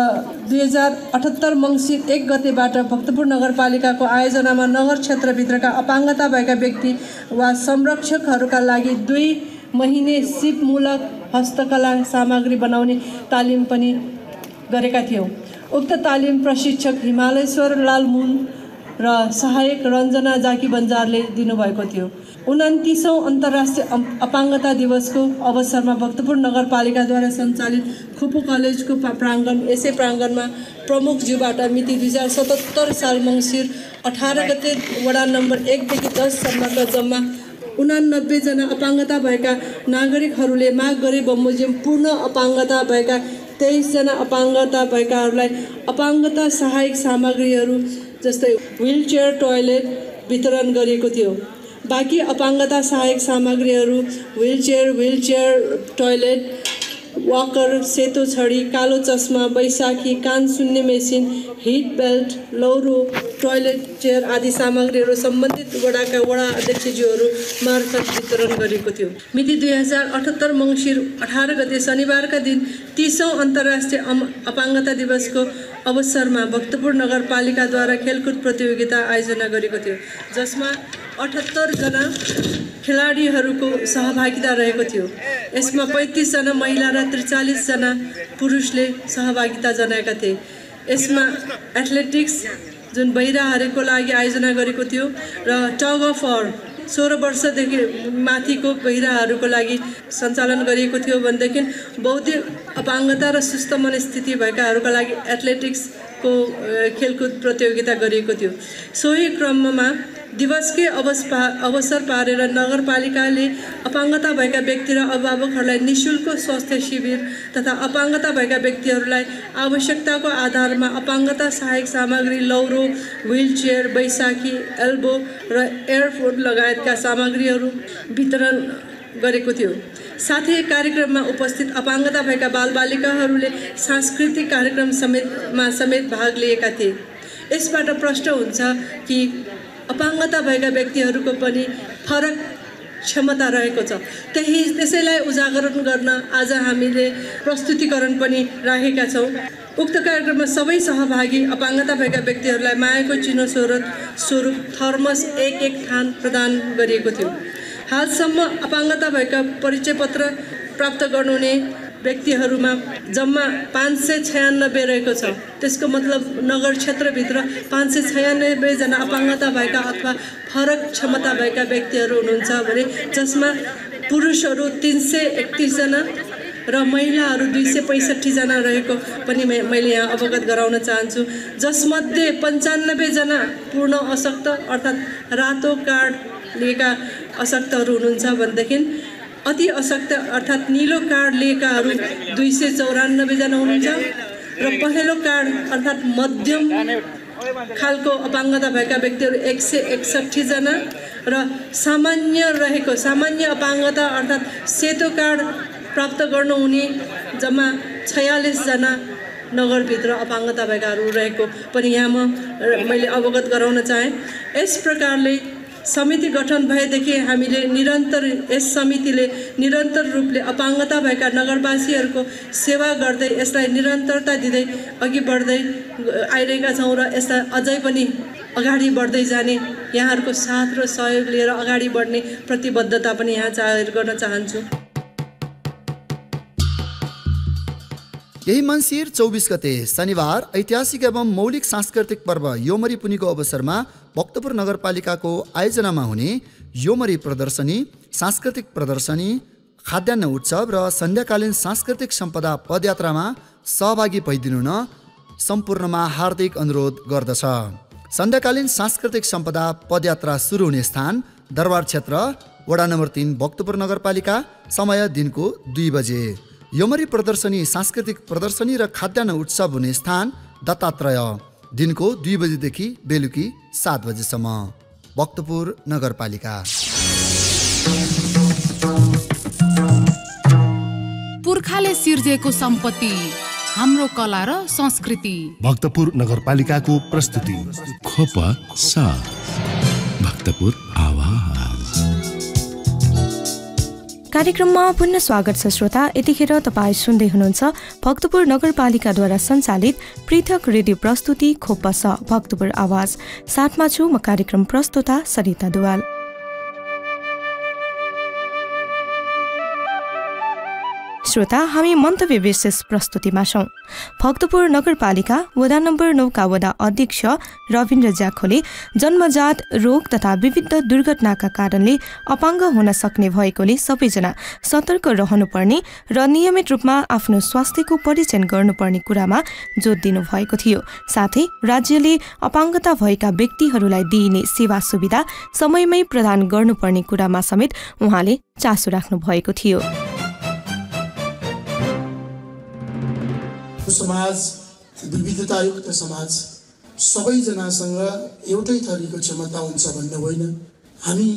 2078 मङ्सिर 1 गतेबाट भक्तपुर नगरपालिकाको आयोजनामा नगर क्षेत्रभित्रका अपाङ्गता भएका व्यक्ति वा संरक्षकहरूका लागि 2 महिने सिपमूलक हस्तकला सामग्री बनाउने तालिम पनि गरेका थियौँ। उक्त तालिम प्रशिक्षक हिमालयश्वर लाल मुन र सहायक रञ्जना जाकी बन्जारले दिनुभएको थियो। 29औं अन्तर्राष्ट्रिय अपाङ्गता दिवसको अवसरमा भक्तपुर नगरपालिकाद्वारा सञ्चालित खुपु कलेजको यसै प्राङ्गणमा प्रमुखज्यूबाट मिति 2077 साल मङ्सिर 18 गते वडा नम्बर 1 देखि 10 सम्मका जम्मा 89 जना अपाङ्गता भएका नागरिकहरूले माग गरे बमोजिम पूर्ण अपाङ्गता भएका 23 जना अपाङ्गता भएकाहरूलाई अपाङ्गता सहायक सामग्रीहरू जस्तै व्हीलचेयर टोयलेट वितरण गरिएको थियो। बाँकी अपाङ्गता सहायक सामग्रीहरू व्हीलचेयर टोयलेट, वाकर, सेतो छडी, कालो चस्मा, बैशाखी, कान सुन्ने मेसिन, हिट बेल्ट, लौरो, टोयलेट चेयर आदि सामग्रीहरू सम्बन्धित वडाका वडा अध्यक्षज्यूहरू मार्फत वितरण गरेको थियो। मिति 2078 मङ्सिर 18 गते शनिबारका दिन 30औं अन्तर्राष्ट्रिय अपाङ्गता दिवसको अवसरमा भक्तपुर नगरपालिकाद्वारा खेलकुद प्रतियोगिता आयोजना गरेको थियो, जसमा 78 जना खेलाडीहरूको सहभागिता रहेको थियो। यसमा 35 जना महिला र 43 जना पुरुषले सहभागिता जनाएका थिए। यसमा एथलेटिक्स जुन बहिराहरूको लागि आयोजना गरेको थियो र टग अफ वार 16 वर्षदेखि माथिको बहिराहरूको लागि सञ्चालन गरिएको थियो भनेदेखि बौद्धिक अपाङ्गता र सुस्त मनस्थिति भएकाहरूका लागि एथलेटिक्सको खेलकुद प्रतियोगिता गरिएको थियो। सोही क्रममा दिवसकै अवसर पारेर नगरपालिकाले अपाङ्गता भएका व्यक्ति र अभिभावकहरूलाई निःशुल्क स्वास्थ्य शिविर तथा अपाङ्गता भएका व्यक्तिहरूलाई आवश्यकताको आधारमा अपाङ्गता सहायक सामग्री लौरो, व्हीलचेयर, बैशाखी, एल्बो र एयरफोन लगायतका सामग्रीहरू वितरण गरेको थियो। साथै कार्यक्रममा उपस्थित अपाङ्गता भएका बालबालिकाहरूले सांस्कृतिक कार्यक्रम समेत भाग लिएका थिए। यसबाट प्रश्न हुन्छ कि अपाङ्गता भएका व्यक्तिहरूको पनि फरक क्षमता रहेको छ। त्यसैलाई उजागर गर्न आज हामीले प्रस्तुतिकरण पनि राखेका छौँ। उक्त कार्यक्रममा सबै सहभागी अपाङ्गता भएका व्यक्तिहरूलाई मायाको चिनो स्वरूप थर्मस 1-1 थान प्रदान गरिएको थियो। हालसम्म अपाङ्गता भएका परिचय पत्र प्राप्त गर्नुहुने व्यक्तिहरूमा जम्मा 596 रहेको छ। त्यसको मतलब नगर क्षेत्रभित्र 596 जना अपाङ्गता भएका अथवा फरक क्षमता भएका व्यक्तिहरू हुनुहुन्छ भने जसमा पुरुषहरू 331 जना र महिलाहरू 265 जना रहेको पनि मैले यहाँ अवगत गराउन चाहन्छु। जसमध्ये 95 जना पूर्ण अशक्त अर्थात् रातो कार्ड लिएका अशक्तहरू हुनुहुन्छ भनेदेखि अति अशक्त अर्थात् नीलो कार्ड लिएकाहरू 294 जना हुनुहुन्छ र पहेँलो कार्ड अर्थात् मध्यम खालको अपाङ्गता भएका व्यक्तिहरू 161 जना र सामान्य अपाङ्गता अर्थात् सेतो कार्ड प्राप्त गर्नुहुने जम्मा 46 जना नगरभित्र अपाङ्गता भएकाहरू रहेको पनि यहाँ मैले अवगत गराउन चाहेँ। यस प्रकारले समिति गठन भएदेखि हामीले यस समितिले निरन्तर रूपले अपाङ्गता भएका नगरवासीहरूको सेवा गर्दै यसलाई निरन्तरता दिँदै अघि बढ्दै आइरहेका छौँ र यसलाई अझै पनि अगाडि बढ्दै जाने यहाँहरूको साथ र सहयोग लिएर अगाडि बढ्ने प्रतिबद्धता पनि यहाँ जाहेर गर्न चाहन्छु। यही मङ्सिर 24 गते शनिबार ऐतिहासिक एवं मौलिक सांस्कृतिक पर्व योमरी पुनीको अवसरमा भक्तपुर नगरपालिकाको आयोजनामा हुने योमरी प्रदर्शनी, सांस्कृतिक प्रदर्शनी, खाद्यान्न उत्सव र सन्ध्याकालीन सांस्कृतिक सम्पदा पदयात्रामा सहभागी भइदिनु न सम्पूर्णमा हार्दिक अनुरोध गर्दछ। सन्ध्याकालीन सांस्कृतिक सम्पदा पदयात्रा सुरु हुने स्थान दरबार क्षेत्र वडा नम्बर 3 भक्तपुर नगरपालिका, समय दिनको 2 बजे। योमरी प्रदर्शनी, सांस्कृतिक प्रदर्शनी र खाद्यान्न उत्सव हुने स्थान दत्तात्रेय, दिनको 2 बजेदेखि बेलुकी 7 बजेसम्म, भक्तपुर नगरपालिका। पुर्खाले सिर्जेको सम्पत्ति हाम्रो कला र संस्कृति, भक्तपुर नगरपालिकाको प्रस्तुति। खोपा साथ, भक्तपुर आवाज। कार्यक्रममा पुनः स्वागत छ श्रोता। यतिखेर तपाईँ सुन्दै हुनुहुन्छ भक्तपुर नगरपालिकाद्वारा सञ्चालित पृथक रेडियो प्रस्तुति खोपा स भक्तपुर आवाज। साथमा छु म कार्यक्रम प्रस्तुता सरिता दुवाल। श्रोता, हामी मन्तव्य विशेष प्रस्तुतिमा छौं। भक्तपुर नगरपालिका वडा नम्बर 9 का वडा अध्यक्ष रविन्द्र ज्याखोले जन्मजात रोग तथा विविध दुर्घटनाका कारणले अपाङ्ग हुन सक्ने भएकोले सबैजना सतर्क रहनुपर्ने र नियमित रूपमा आफ्नो स्वास्थ्यको परीक्षण गर्नुपर्ने कुरामा जोड दिनु भएको थियो। साथै राज्यले अपाङ्गता भएका व्यक्तिहरूलाई दिइने सेवा सुविधा समयमै प्रदान गर्नुपर्ने कुरामा समेत उहाँले चासो राख्नु भएको थियो। समाज विविधतायुक्त समाज, सबैजनासँग एउटै थरीको क्षमता हुन्छ भन्ने होइन। हामी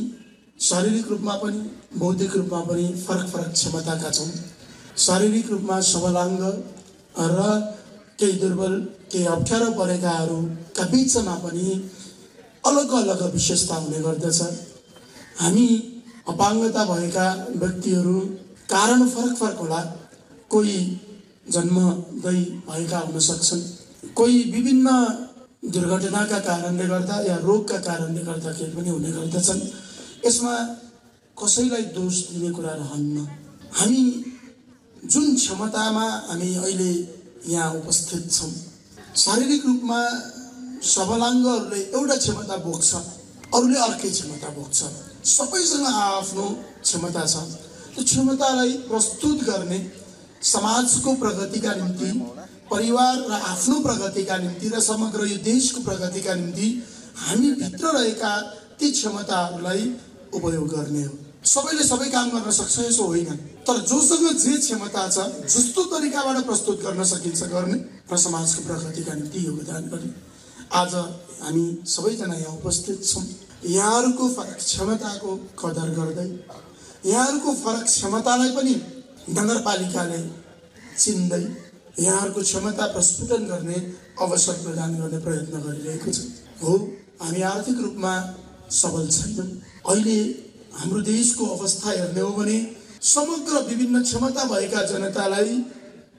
शारीरिक रूपमा पनि बौद्धिक रूपमा पनि फरक फरक क्षमताका छौँ। शारीरिक रूपमा सबलाङ्ग र केही दुर्बल, केही अप्ठ्यारो परेकाहरूका बिचमा पनि अलग अलग विशेषता हुने गर्दछ। हामी अपाङ्गता भएका व्यक्तिहरू कारण फरक फरक होला। कोही जन्मदै भएका हुन सक्छन्, कोही विभिन्न दुर्घटनाका कारणले गर्दा या रोगका कारणले गर्दाखेरि पनि हुने गर्दछन्। यसमा कसैलाई दोष दिने कुरा रहन्न। हामी जुन क्षमतामा हामी अहिले यहाँ उपस्थित छौँ, शारीरिक रूपमा सबलाङ्गहरूले एउटा क्षमता बोक्छ, अरूले अर्कै क्षमता बोक्छ। सबैसँग आफ्नो क्षमता छ। त्यो क्षमतालाई प्रस्तुत गर्ने समाजको प्रगतिका निम्ति, परिवार र आफ्नो प्रगतिका निम्ति र समग्र यो देशको प्रगतिका निम्ति हामी भित्र रहेका ती क्षमताहरूलाई उपयोग गर्ने हो। सबैले सबै काम गर्न सक्छ यसो होइन, तर जोसँग जे क्षमता छ जस्तो तरिकाबाट प्रस्तुत गर्न सकिन्छ गर्ने र समाजको प्रगतिका निम्ति योगदान गर्ने। आज हामी सबैजना यहाँ उपस्थित छौँ। यहाँहरूको फरक क्षमताको कदर गर्दै, यहाँहरूको फरक क्षमतालाई पनि नगरपालिकाले चिन्दै यहाँहरूको क्षमता प्रस्फुटन गर्ने अवसर प्रदान गर्ने प्रयत्न गरिरहेको छ। हो, हामी आर्थिक रूपमा सबल छैनौँ। अहिले हाम्रो देशको अवस्था हेर्ने हो भने समग्र विभिन्न क्षमता भएका जनतालाई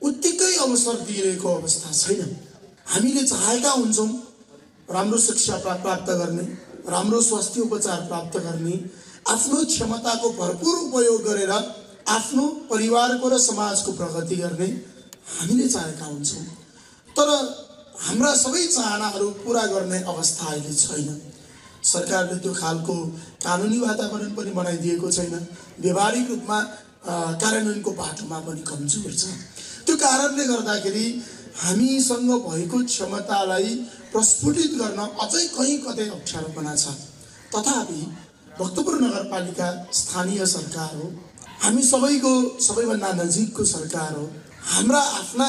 उत्तिकै अवसर दिइरहेको अवस्था छैन। हामीले चाहेका हुन्छौँ राम्रो शिक्षा प्राप्त गर्ने, राम्रो स्वास्थ्य उपचार प्राप्त गर्ने, आफ्नो क्षमताको भरपूर उपयोग गरेर आफ्नो परिवारको र समाजको प्रगति गर्ने हामीले चाहेका हुन्छौँ। तर हाम्रा सबै चाहनाहरू पुरा गर्ने अवस्था अहिले छैन। सरकारले त्यो खालको कानुनी वातावरण पनि बनाइदिएको छैन। व्यवहारिक रूपमा कार्यान्वयनको बाटोमा पनि कमजोर छ। त्यो कारणले गर्दाखेरि हामीसँग भएको क्षमतालाई प्रस्फुटित गर्न अझै कहीँ कतै अप्ठ्यारोपना छ। तथापि भक्तपुर नगरपालिका स्थानीय सरकार हो, हामी सबैको सबैभन्दा नजिकको सरकार हो। हाम्रा आफ्ना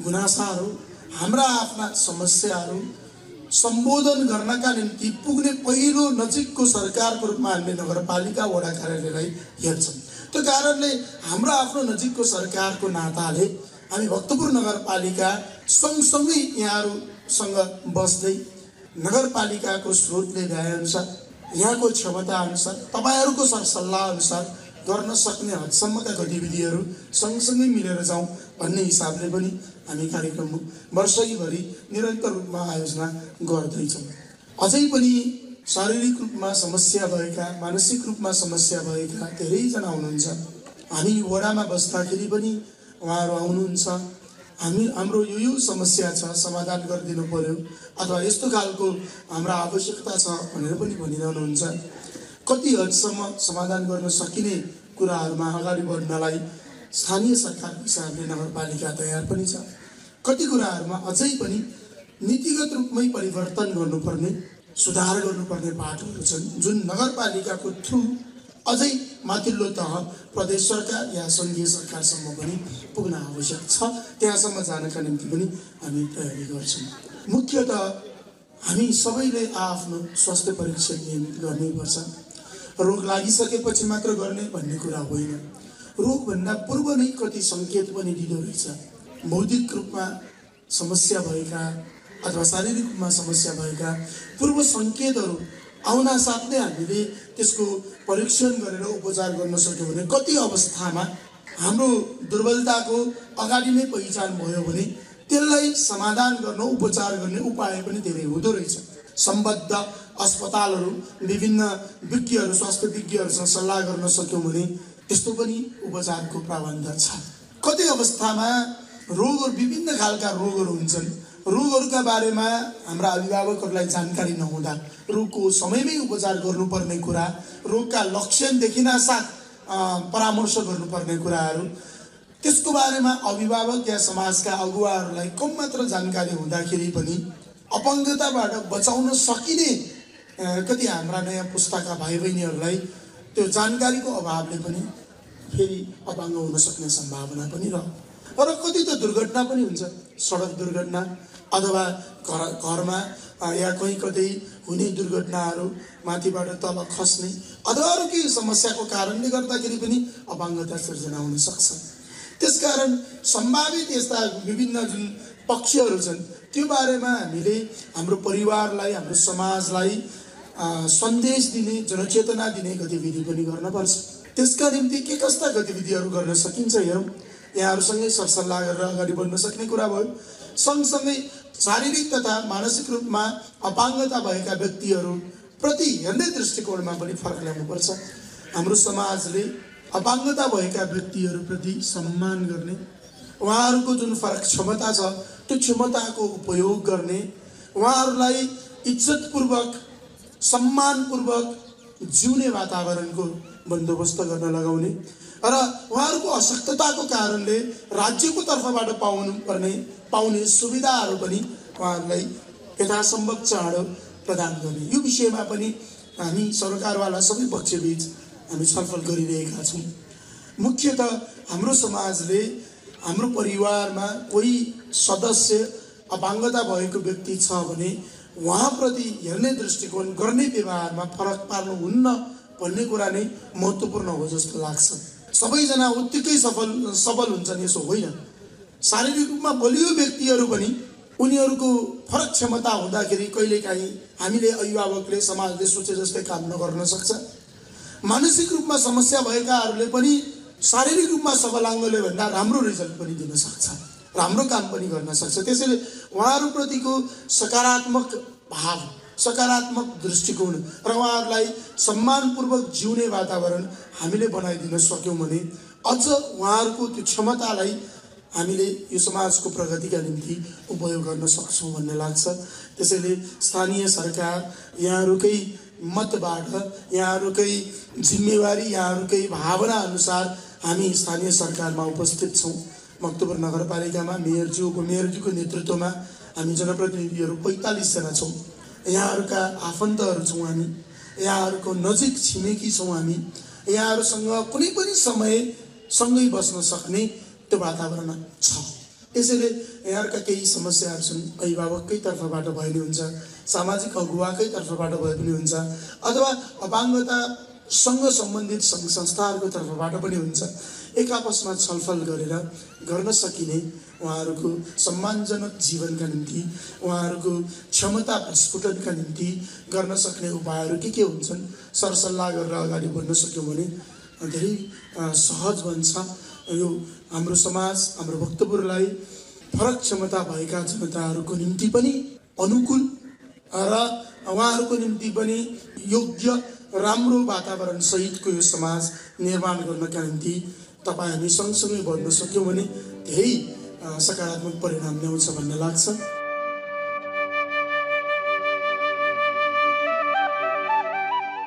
गुनासाहरू, हाम्रा आफ्ना समस्याहरू सम्बोधन गर्नका निम्ति पुग्ने पहिलो नजिकको सरकारको रूपमा हामीले नगरपालिका वडा कार्यालयलाई हेर्छौँ। त्यो कारणले हाम्रो आफ्नो नजिकको सरकारको नाताले हामी भक्तपुर नगरपालिका सँगसँगै यहाँहरूसँग बस्दै नगरपालिकाको स्रोतले भ्याएअनुसार, यहाँको क्षमता अनुसार, तपाईँहरूको सरसल्लाह अनुसार गर्न सक्ने हदसम्मका गतिविधिहरू सँगसँगै मिलेर जाउँ भन्ने हिसाबले पनि हामी कार्यक्रम वर्षैभरि निरन्तर रूपमा आयोजना गर्दैछौँ। अझै पनि शारीरिक रूपमा समस्या भएका, मानसिक रूपमा समस्या भएका धेरैजना हुनुहुन्छ। हामी वडामा बस्दाखेरि पनि उहाँहरू आउनुहुन्छ, हाम्रो यो समस्या छ, समाधान गरिदिनु पर्यो, अथवा यस्तो खालको हाम्रा आवश्यकता छ भनेर पनि भनिरहनुहुन्छ। कति हदसम्म समाधान गर्न सकिने कुराहरूमा अगाडि बढ्नलाई स्थानीय सरकारको हिसाबले नगरपालिका तयार पनि छ। कति कुराहरूमा अझै पनि नीतिगत रूपमै परिवर्तन गर्नुपर्ने, सुधार गर्नुपर्ने बाटोहरू छन्, जुन नगरपालिकाको थ्रु अझै माथिल्लो तह प्रदेश सरकार या सङ्घीय सरकारसम्म पनि पुग्न आवश्यक छ। त्यहाँसम्म जानका निम्ति पनि हामी तयारी गर्छौँ। मुख्यतः हामी सबैले आफ्नो स्वास्थ्य परीक्षण नियमित गर्नैपर्छ। रोग लागिसकेपछि मात्र गर्ने भन्ने कुरा होइन। रोगभन्दा पूर्व नै कति सङ्केत पनि दिँदो रहेछ। बौद्धिक रूपमा समस्या भएका अथवा शारीरिक रूपमा समस्या भएका पूर्व सङ्केतहरू आउन साथै हामीले त्यसको परीक्षण गरेर उपचार गर्न सक्यौँ भने कति अवस्थामा हाम्रो दुर्बलताको अगाडि नै पहिचान भयो भने त्यसलाई समाधान गर्न, उपचार गर्ने उपाय पनि धेरै हुँदो रहेछ। सम्बद्ध अस्पतालहरू, विभिन्न विज्ञहरू, स्वास्थ्य विज्ञहरूसँग सल्लाह गर्न सक्यौँ भने त्यस्तो पनि उपचारको प्रावधान छ। कति अवस्थामा रोगहरू विभिन्न खालका रोगहरू हुन्छन्। रोगहरूका बारेमा हाम्रा अभिभावकहरूलाई जानकारी नहुँदा रोगको समयमै उपचार गर्नुपर्ने कुरा, रोगका लक्षण देखिनासाथ परामर्श गर्नुपर्ने कुराहरू, त्यसको बारेमा अभिभावक या समाजका अगुवाहरूलाई कम मात्र जानकारी हुँदाखेरि पनि अपङ्गताबाट बचाउन सकिने कति हाम्रा नयाँ पुस्ताका भाइ बहिनीहरूलाई त्यो जानकारीको अभावले पनि फेरि अपाङ्ग हुन सक्ने सम्भावना पनि रह्यो। र कति त दुर्घटना पनि हुन्छ, सडक दुर्घटना अथवा घरमा या कहीँ कतै हुने दुर्घटनाहरू, माथिबाट तल खस्ने अथवा अरू केही समस्याको कारणले गर्दाखेरि पनि अपाङ्गता सिर्जना हुन सक्छ। त्यसकारण सम्भावित यस्ता विभिन्न जुन पक्षहरू छन् त्यो बारेमा हामीले हाम्रो परिवारलाई, हाम्रो समाजलाई सन्देश दिने, जनचेतना दिने गतिविधि पनि गर्नुपर्छ। त्यसका निम्ति के कस्ता गतिविधिहरू गर्न सकिन्छ हेरौँ। यहाँहरूसँगै सरसल्लाह गरेर अगाडि बढ्न सक्ने कुरा भयो। सँगसँगै शारीरिक तथा मानसिक रूपमा अपाङ्गता भएका व्यक्तिहरूप्रति हेर्ने दृष्टिकोणमा पनि फरक ल्याउनुपर्छ। हाम्रो समाजले अपाङ्गता भएका व्यक्तिहरूप्रति सम्मान गर्ने, उहाँहरूको जुन फरक क्षमता छ त्यो क्षमताको उपयोग गर्ने, उहाँहरूलाई इज्जतपूर्वक सम्मानपूर्वक जिउने वातावरणको बन्दोबस्त गर्न लगाउने र उहाँहरूको अशक्तताको कारणले राज्यको तर्फबाट पाउने सुविधाहरू पनि उहाँहरूलाई यथासम्भव चाँडो प्रदान गर्ने, यो विषयमा पनि हामी सरकारवाला सबै पक्षबीच हामी छलफल गरिरहेका छौँ। मुख्यतः हाम्रो समाजले हाम्रो परिवारमा कोही सदस्य अपाङ्गता भएको व्यक्ति छ भने उहाँप्रति हेर्ने दृष्टिकोण, गर्ने व्यवहारमा फरक पार्नुहुन्न भन्ने कुरा नै महत्त्वपूर्ण हो जस्तो लाग्छ। सबैजना उत्तिकै सबल हुन्छन् यसो होइन। शारीरिक रूपमा बलियो व्यक्तिहरू पनि उनीहरूको फरक क्षमता हुँदाखेरि कहिलेकाहीँ हामीले अभिभावकले, समाजले सोचे जस्तै काम नगर्न सक्छ। मानसिक रूपमा समस्या भएकाहरूले पनि शारीरिक रूपमा सबलाङ्गले भन्दा राम्रो रिजल्ट पनि दिन सक्छ, राम्रो काम पनि गर्न सक्छ। त्यसैले उहाँहरूप्रतिको सकारात्मक भाव, सकारात्मक दृष्टिकोण र उहाँहरूलाई सम्मानपूर्वक जिउने वातावरण हामीले बनाइदिन सक्यौँ भने अझ उहाँहरूको त्यो क्षमतालाई हामीले यो समाजको प्रगतिका निम्ति उपयोग गर्न सक्छौँ भन्ने लाग्छ। त्यसैले स्थानीय सरकार यहाँहरूकै मतबाट, यहाँहरूकै जिम्मेवारी, यहाँहरूकै भावना अनुसार हामी स्थानीय सरकारमा उपस्थित छौँ। भक्तपुर नगरपालिकामा मेयरज्यूको नेतृत्वमा हामी जनप्रतिनिधिहरू 45 जना छौँ। यहाँहरूका आफन्तहरू छौँ हामी, यहाँहरूको नजिक छिमेकी छौँ हामी, यहाँहरूसँग कुनै पनि समय सँगै बस्न सक्ने त्यो वातावरण छ। त्यसैले यहाँहरूका केही समस्याहरू छन्, अभिभावककै तर्फबाट भए पनि हुन्छ, सामाजिक अगुवाकै तर्फबाट भए पनि हुन्छ, अथवा अपाङ्गतासँग सम्बन्धित सङ्घ संस्थाहरूको तर्फबाट पनि हुन्छ। एक आपसमा छलफल गरेर गर्न सकिने, उहाँहरूको सम्मानजनक जीवनका निम्ति, उहाँहरूको क्षमता प्रस्फुटनका निम्ति गर्न सक्ने उपायहरू के हुन्छन् सरसल्लाह गरेर अगाडि बढ्न सक्यौँ भने धेरै सहज बन्छ। यो हाम्रो समाज, हाम्रो भक्तपुरलाई फरक क्षमता भएका जनताहरूको निम्ति पनि अनुकूल र उहाँहरूको निम्ति पनि योग्य, राम्रो वातावरण सहितको यो समाज निर्माण गर्नका निम्ति तपाईँ हामी सँगसँगै बढ्न सक्यौँ भने धेरै सकारात्मक परिणाम ल्याउँछ भन्ने लाग्छ।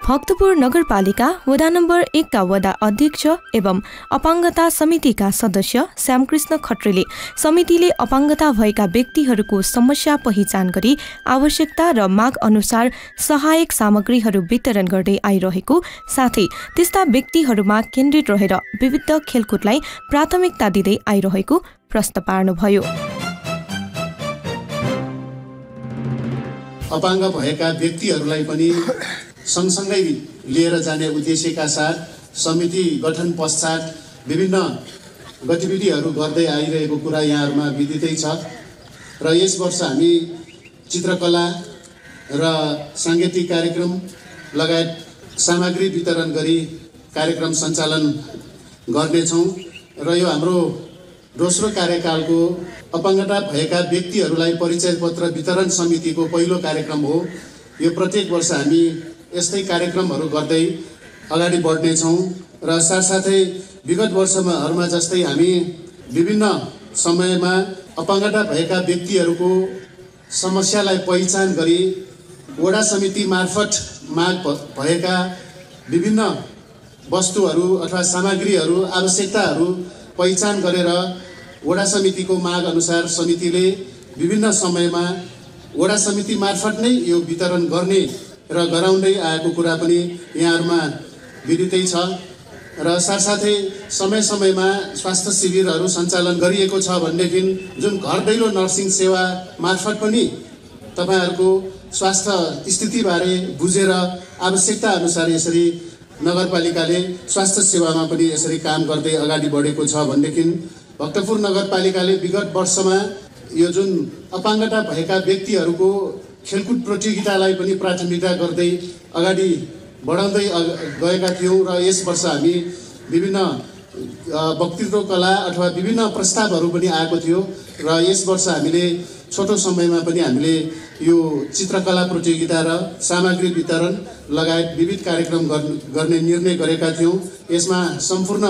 भक्तपुर नगरपालिका वडा नम्बर 1 का वडा अध्यक्ष एवं अपाङ्गता समितिका सदस्य श्यामकृष्ण खत्रीले समितिले अपाङ्गता भएका व्यक्तिहरूको समस्या पहिचान गरी आवश्यकता र माग अनुसार सहायक सामग्रीहरू वितरण गर्दै आइरहेको साथै त्यस्ता व्यक्तिहरूमा केन्द्रित रहेर विविध खेलकुदलाई प्राथमिकता दिँदै आइरहेको प्रश्न पार्नुभयो। अपाङ्ग भएका व्यक्तिहरूलाई पनि सँगसँगै लिएर जाने उद्देश्यका साथ समिति गठन पश्चात विभिन्न गतिविधिहरू गर्दै आइरहेको कुरा यहाँहरूमा विदितै छ र यस वर्ष हामी चित्रकला र साङ्गीतिक कार्यक्रम लगायत सामग्री वितरण गरी कार्यक्रम सञ्चालन गर्नेछौँ र यो हाम्रो दोस्रो कार्यकालको अपाङ्गता भएका व्यक्तिहरूलाई परिचय पत्र वितरण समितिको पहिलो कार्यक्रम हो। यो प्रत्येक वर्ष हामी यस्तै कार्यक्रमहरू गर्दै अगाडि बढ्नेछौँ र साथसाथै विगत वर्षहरूमा जस्तै हामी विभिन्न समयमा अपाङ्गता भएका व्यक्तिहरूको समस्यालाई पहिचान गरी वडा समिति मार्फत माग भएका विभिन्न वस्तुहरू अथवा सामग्रीहरू आवश्यकताहरू पहिचान गरेर वडा समितिको माग अनुसार समितिले विभिन्न समयमा वडा समिति मार्फत नै यो वितरण गर्ने र गराउँदै आएको कुरा पनि यहाँहरूमा विदितै छ र साथसाथै समय समयमा स्वास्थ्य शिविरहरू सञ्चालन गरिएको छ भनेदेखि जुन घर दैलो नर्सिङ सेवा मार्फत पनि तपाईहरूको स्वास्थ्य स्थितिबारे बुझेर आवश्यकता अनुसार यसरी नगरपालिकाले स्वास्थ्य सेवामा पनि यसरी काम गर्दै अगाडि बढेको छ भनेदेखि भक्तपुर नगरपालिकाले विगत वर्षमा यो जुन अपाङ्गता भएका व्यक्तिहरूको खेलकुद प्रतियोगितालाई पनि प्राथमिकता गर्दै अगाडि बढाउँदै गएका थियौँ र यस वर्ष हामी विभिन्न वक्तृत्व कला अथवा विभिन्न प्रस्तावहरू पनि आएको थियो र यस वर्ष हामीले छोटो समयमा पनि हामीले यो चित्रकला प्रतियोगिता र सामग्री वितरण लगायत विविध कार्यक्रम गर्ने निर्णय गरेका थियौँ। यसमा सम्पूर्ण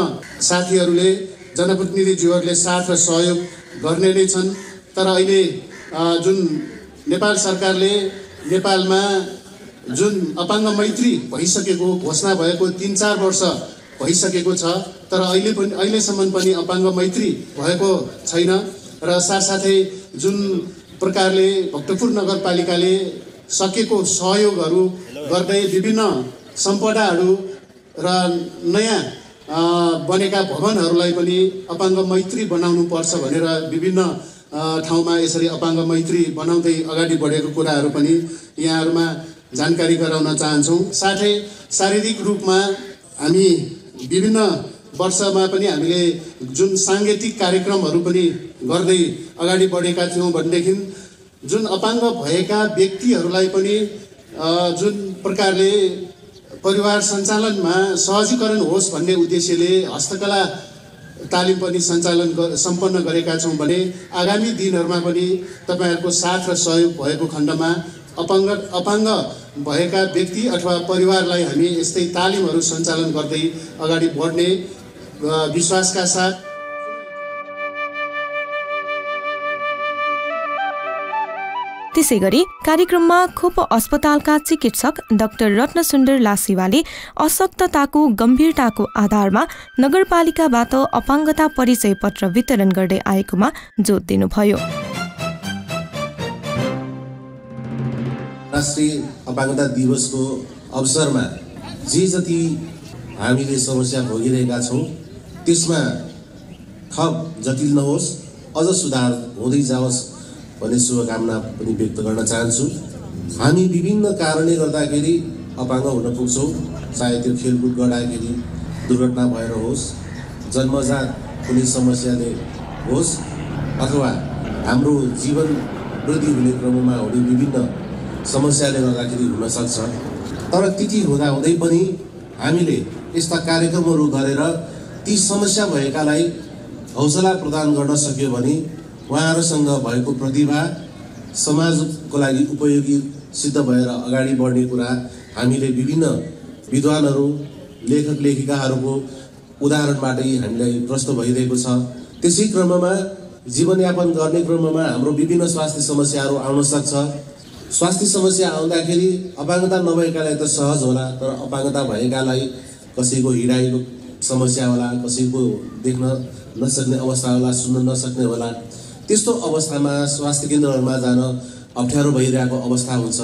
साथीहरूले जनप्रतिनिधिज्यूहरूले साथ र सहयोग गर्ने नै छन्। तर अहिले जुन नेपाल सरकारले नेपालमा जुन अपाङ्ग मैत्री भइसकेको घोषणा भएको 3-4 वर्ष भइसकेको छ, तर अहिलेसम्म पनि अपाङ्ग मैत्री भएको छैन र साथसाथै जुन प्रकारले भक्तपुर नगरपालिकाले सकेको सहयोगहरू गर्दै विभिन्न सम्पदाहरू र नयाँ बनेका भवनहरूलाई पनि अपाङ्ग मैत्री बनाउनु पर्छ भनेर विभिन्न ठाउँमा यसरी अपाङ्ग मैत्री बनाउँदै अगाडि बढेको कुराहरू पनि यहाँहरूमा जानकारी गराउन चाहन्छौँ। साथै शारीरिक रूपमा हामी विभिन्न वर्षमा पनि हामीले जुन साङ्गीतिक कार्यक्रमहरू पनि गर्दै अगाडि बढेका थियौँ भनेदेखि जुन अपाङ्ग भएका व्यक्तिहरूलाई पनि जुन प्रकारले परिवार सञ्चालनमा सहजीकरण होस् भन्ने उद्देश्यले हस्तकला तालिम पनि सम्पन्न गरेका छौँ भने आगामी दिनहरूमा पनि तपाईहरूको साथ र सहयोग भएको खण्डमा अपाङ्ग भएका व्यक्ति अथवा परिवारलाई हामी यस्तै तालिमहरू सञ्चालन गर्दै अगाडि बढ्ने विश्वासका साथ त्यसैगरी कार्यक्रममा खोप अस्पतालका चिकित्सक डाक्टर रत्नसुन्दर लासिवाले अशक्तताको गम्भीरताको आधारमा नगरपालिकाबाट अपाङ्गता परिचय पत्र वितरण गर्दै आएकोमा जोड दिनुभयो। राष्ट्रिय अपाङ्गता दिवसको अवसरमा जे जति हामीले समस्या भोगिरहेका छौँ त्यसमा थप जटिल नहोस्, अझ सुधार हुँदै जाओस् भन्ने शुभकामना पनि व्यक्त गर्न चाहन्छु। हामी विभिन्न कारणले गर्दाखेरि अपाङ्ग हुन पुग्छौँ, चाहे त्यो खेलकुद गर्दाखेरि दुर्घटना भएर होस्, जन्मजात कुनै समस्याले होस्, अथवा हाम्रो जीवन वृद्धि हुने क्रममा हुने विभिन्न समस्याले गर्दाखेरि हुन सक्छ। तर त्यति हुँदाहुँदै पनि हामीले यस्ता कार्यक्रमहरू गरेर ती समस्या भएकालाई हौसला प्रदान गर्न सक्यो भने उहाँहरूसँग भएको प्रतिभा समाजको लागि उपयोगी सिद्ध भएर अगाडि बढ्ने कुरा हामीले विभिन्न विद्वानहरू लेखक लेखिकाहरूको उदाहरणबाटै हामीलाई प्रष्ट भइरहेको छ। त्यसै क्रममा जीवनयापन गर्ने क्रममा हाम्रो विभिन्न स्वास्थ्य समस्याहरू आउन सक्छ। स्वास्थ्य समस्या आउँदाखेरि अपाङ्गता नभएकालाई त सहज होला, तर अपाङ्गता भएकालाई कसैको हिँडाइको समस्या होला, कसैको देख्न नसक्ने अवस्था होला, सुन्न नसक्ने होला। त्यस्तो अवस्थामा स्वास्थ्य केन्द्रहरूमा जान अप्ठ्यारो भइरहेको अवस्था हुन्छ।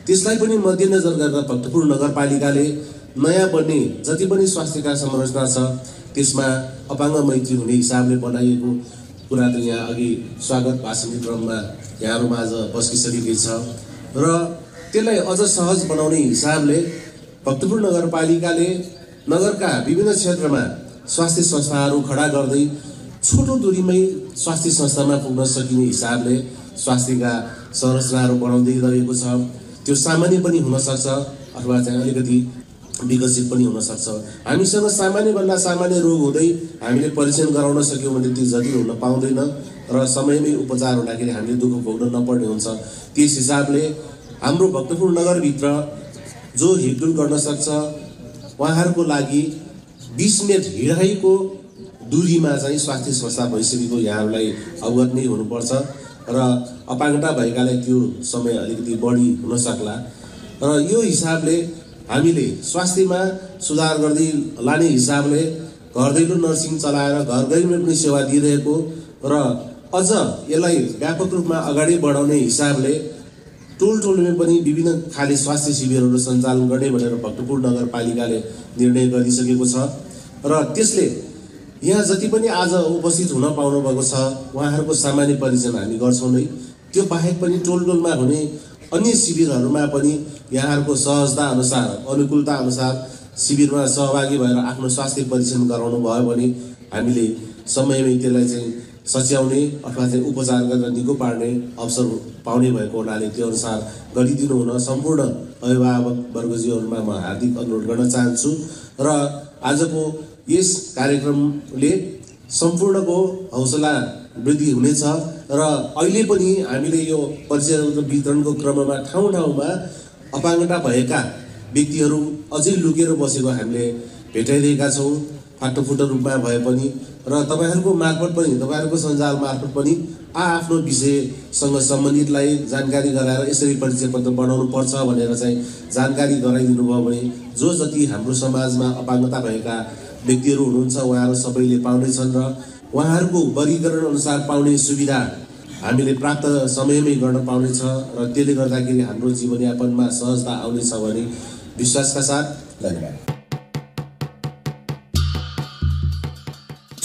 त्यसलाई पनि मध्यनजर गरेर भक्तपुर नगरपालिकाले नयाँ बन्ने जति पनि स्वास्थ्यका संरचना छ त्यसमा अपाङ्ग मैत्री हुने हिसाबले बनाइएको कुरा त यहाँ अघि स्वागत भाषणको क्रममा यहाँहरूमा आज बस्किसकेकै छ र त्यसलाई अझ सहज बनाउने हिसाबले भक्तपुर नगरपालिकाले नगरका विभिन्न क्षेत्रमा स्वास्थ्य संस्थाहरू खडा गर्दै छोटो दूरीमै स्वास्थ्य संस्थामा पुग्न सकिने हिसाबले स्वास्थ्यका संरचनाहरू बढाउँदै गएको छ। त्यो सामान्य पनि हुनसक्छ अथवा चाहिँ अलिकति विकसित पनि हुनसक्छ। हामीसँग सामान्यभन्दा सामान्य रोग हुँदै हामीले परीक्षण गराउन सक्यौँ भने त्यो जटिल हुन पाउँदैन र समयमै उपचार हुँदाखेरि हामीले दुःख भोग्न नपर्ने हुन्छ। त्यस हिसाबले हाम्रो भक्तपुर नगरभित्र जो हिँडडुल गर्न सक्छ उहाँहरूको लागि 20 मिनट हिँडाइको दूरीमा चाहिँ स्वास्थ्य संस्था भइसकेको यहाँहरूलाई अवगत नै हुनुपर्छ र अपाङ्गता भएकालाई त्यो समय अलिकति बढी हुन सक्ला र यो हिसाबले हामीले स्वास्थ्यमा सुधार गर्दै लाने हिसाबले घर दैलो नर्सिङ चलाएर घर घरमै पनि सेवा दिइरहेको र अझ यसलाई व्यापक रूपमा अगाडि बढाउने हिसाबले टोलमै पनि विभिन्न खाले स्वास्थ्य शिविरहरू सञ्चालन गर्ने भनेर भक्तपुर नगरपालिकाले निर्णय गरिसकेको छ र त्यसले यहाँ जति पनि आज उपस्थित हुन पाउनु भएको छ उहाँहरूको सामान्य परिचय हामी गर्छौँ नै। त्यो बाहेक पनि टोलमा हुने अन्य शिविरहरूमा पनि यहाँहरूको सहजता अनुसार अनुकूलता अनुसार शिविरमा सहभागी भएर आफ्नो स्वास्थ्य परीक्षण गराउनु भयो भने हामीले समयमै त्यसलाई चाहिँ सच्याउने अथवा चाहिँ उपचार गरेर निको पार्ने अवसर पाउने भएको हुनाले त्यो अनुसार गरिदिनु हुन सम्पूर्ण अभिभावक वर्गजीवहरूमा म हार्दिक अनुरोध गर्न चाहन्छु र आजको यस कार्यक्रमले सम्पूर्णको हौसला वृद्धि हुनेछ र अहिले पनि हामीले यो परिचय वितरणको क्रममा ठाउँमा अपाङ्गता भएका व्यक्तिहरू अझै लुकेर बसेको हामीले भेटाइरहेका छौँ फाटोफुटो रूपमा भए पनि र तपाईहरूको मार्फत पनि तपाईहरूको सञ्जाल मार्फत पनि आफ्नो विषयसँग सम्बन्धितलाई जानकारी गराएर यसरी परिचय पत्र बनाउनु पर्छ भनेर चाहिँ जानकारी गराइदिनु भयो भने जो जति हाम्रो समाजमा अपाङ्गता भएका व्यक्तिहरू हुनुहुन्छ उहाँहरू सबैले पाउनेछन् र उहाँहरूको वर्गीकरण अनुसार पाउने सुविधा हामीले प्राप्त समयमै गर्न पाउनेछ र त्यसले गर्दाखेरि हाम्रो जीवनयापनमा सहजता आउनेछ भने विश्वासका साथ धन्यवाद।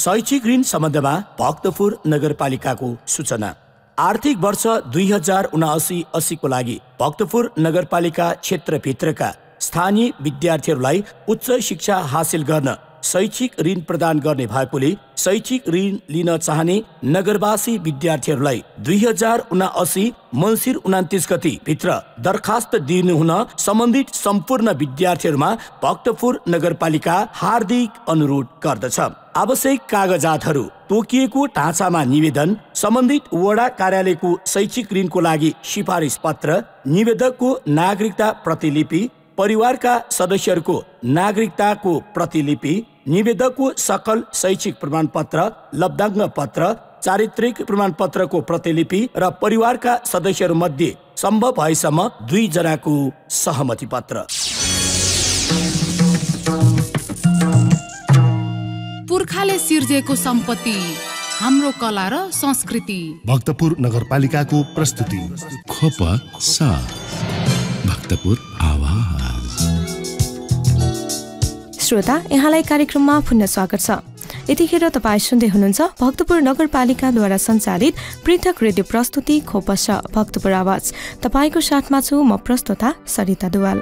शैक्षिक ऋण सम्बन्धमा भक्तपुर नगरपालिकाको सूचना। आर्थिक वर्ष 2079-80 को लागि भक्तपुर नगरपालिका क्षेत्रभित्रका स्थानीय विद्यार्थीहरूलाई उच्च शिक्षा हासिल गर्न शैक्षिक ऋण प्रदान गर्ने भएकोले शैक्षिक ऋण लिन चाहने नगरवासी विद्यार्थीहरूलाई 2079 मङ्सिर 29 गति भित्र दरखास्त दिनुहुन सम्बन्धित सम्पूर्ण विद्यार्थीहरूमा भक्तपुर नगरपालिका हार्दिक अनुरोध गर्दछ। आवश्यक कागजातहरू तोकिएको ढाँचामा निवेदन, सम्बन्धित वडा कार्यालयको शैक्षिक ऋणको लागि सिफारिस पत्र, निवेदकको नागरिकता प्रतिलिपि, परिवारका सदस्यहरूको नागरिकताको प्रतिलिपि, निवेदकको सकल शैक्षिक प्रमाणपत्र, लब्धाङ्ग पत्र, चारित्रिक प्रमाणपत्रको प्रतिलिपि र परिवारका सदस्यहरूमध्ये सम्भव भएसम्म 2 जनाको सहमति पत्र। पुर्खाले सिर्जेको सम्पत्ति हाम्रो कला र संस्कृति। भक्तपुर नगरपालिकाको प्रस्तुति खोप साथ भक्तपुर आवाज। श्रोता, यहाँलाई कार्यक्रममा पुनः स्वागत छ। यतिखेर तपाईँ सुन्दै हुनुहुन्छ भक्तपुर नगरपालिकाद्वारा सञ्चालित पृथक रेडियो प्रस्तुति खोपस भक्तपुर आवाज। तपाईँको साथमा छु म प्रस्तोता सरिता दुवाल।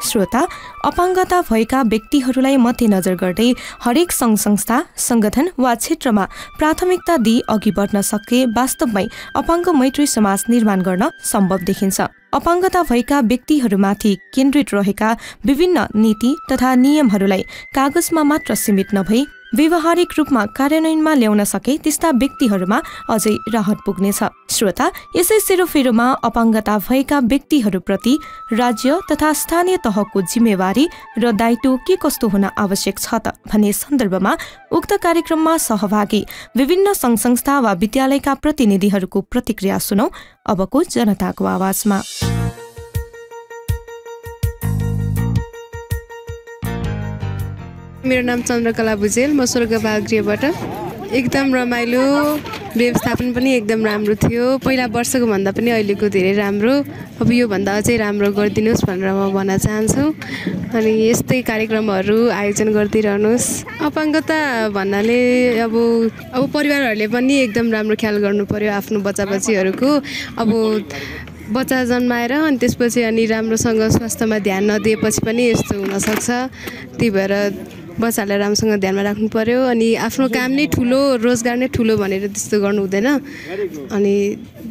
श्रोता, अपाङ्गता भएका व्यक्तिहरूलाई मध्यनजर गर्दै हरेक सङ्घ संस्था, संगठन वा क्षेत्रमा प्राथमिकता दिई अघि बढ्न सके वास्तवमै अपाङ्ग मैत्री समाज निर्माण गर्न सम्भव देखिन्छ। अपाङ्गता भएका व्यक्तिहरूमाथि केन्द्रित रहेका विभिन्न नीति तथा नियमहरूलाई कागजमा मात्र सीमित नभई व्यवहारिक रूपमा कार्यान्वयनमा ल्याउन सके त्यस्ता व्यक्तिहरूमा अझै राहत पुग्नेछ। श्रोता, यसै सेरोफेरोमा अपाङ्गता भएका व्यक्तिहरूप्रति राज्य तथा स्थानीय तहको जिम्मेवारी र दायित्व के कस्तो हुन आवश्यक छ त भन्ने सन्दर्भमा उक्त कार्यक्रममा सहभागी विभिन्न सङ्घ संस्था वा विद्यालयका प्रतिनिधिहरूको प्रतिक्रिया सुनौ अबको जनताको आवाजमा। मेरो नाम चन्द्रकला भुजेल, म स्वर्गबाल गृहबाट। एकदम रमाइलो, व्यवस्थापन पनि एकदम राम्रो थियो। पहिला वर्षको भन्दा पनि अहिलेको धेरै राम्रो। अब योभन्दा अझै राम्रो गरिदिनुहोस् भनेर म भन्न चाहन्छु। अनि यस्तै कार्यक्रमहरू आयोजन गरिदिइरहनुहोस्। अपाङ्गता भन्नाले अब परिवारहरूले पनि एकदम राम्रो ख्याल गर्नु पर्यो आफ्नो बच्चा बच्चीहरूको। अब बच्चा जन्माएर अनि त्यसपछि अनि राम्रोसँग स्वास्थ्यमा ध्यान नदिएपछि पनि यस्तो हुनसक्छ। त्यही भएर बच्चाहरूलाई राम्रोसँग ध्यानमा राख्नु पर्यो। अनि आफ्नो काम नै ठुलो, रोजगार नै ठुलो भनेर त्यस्तो गर्नु हुँदैन। अनि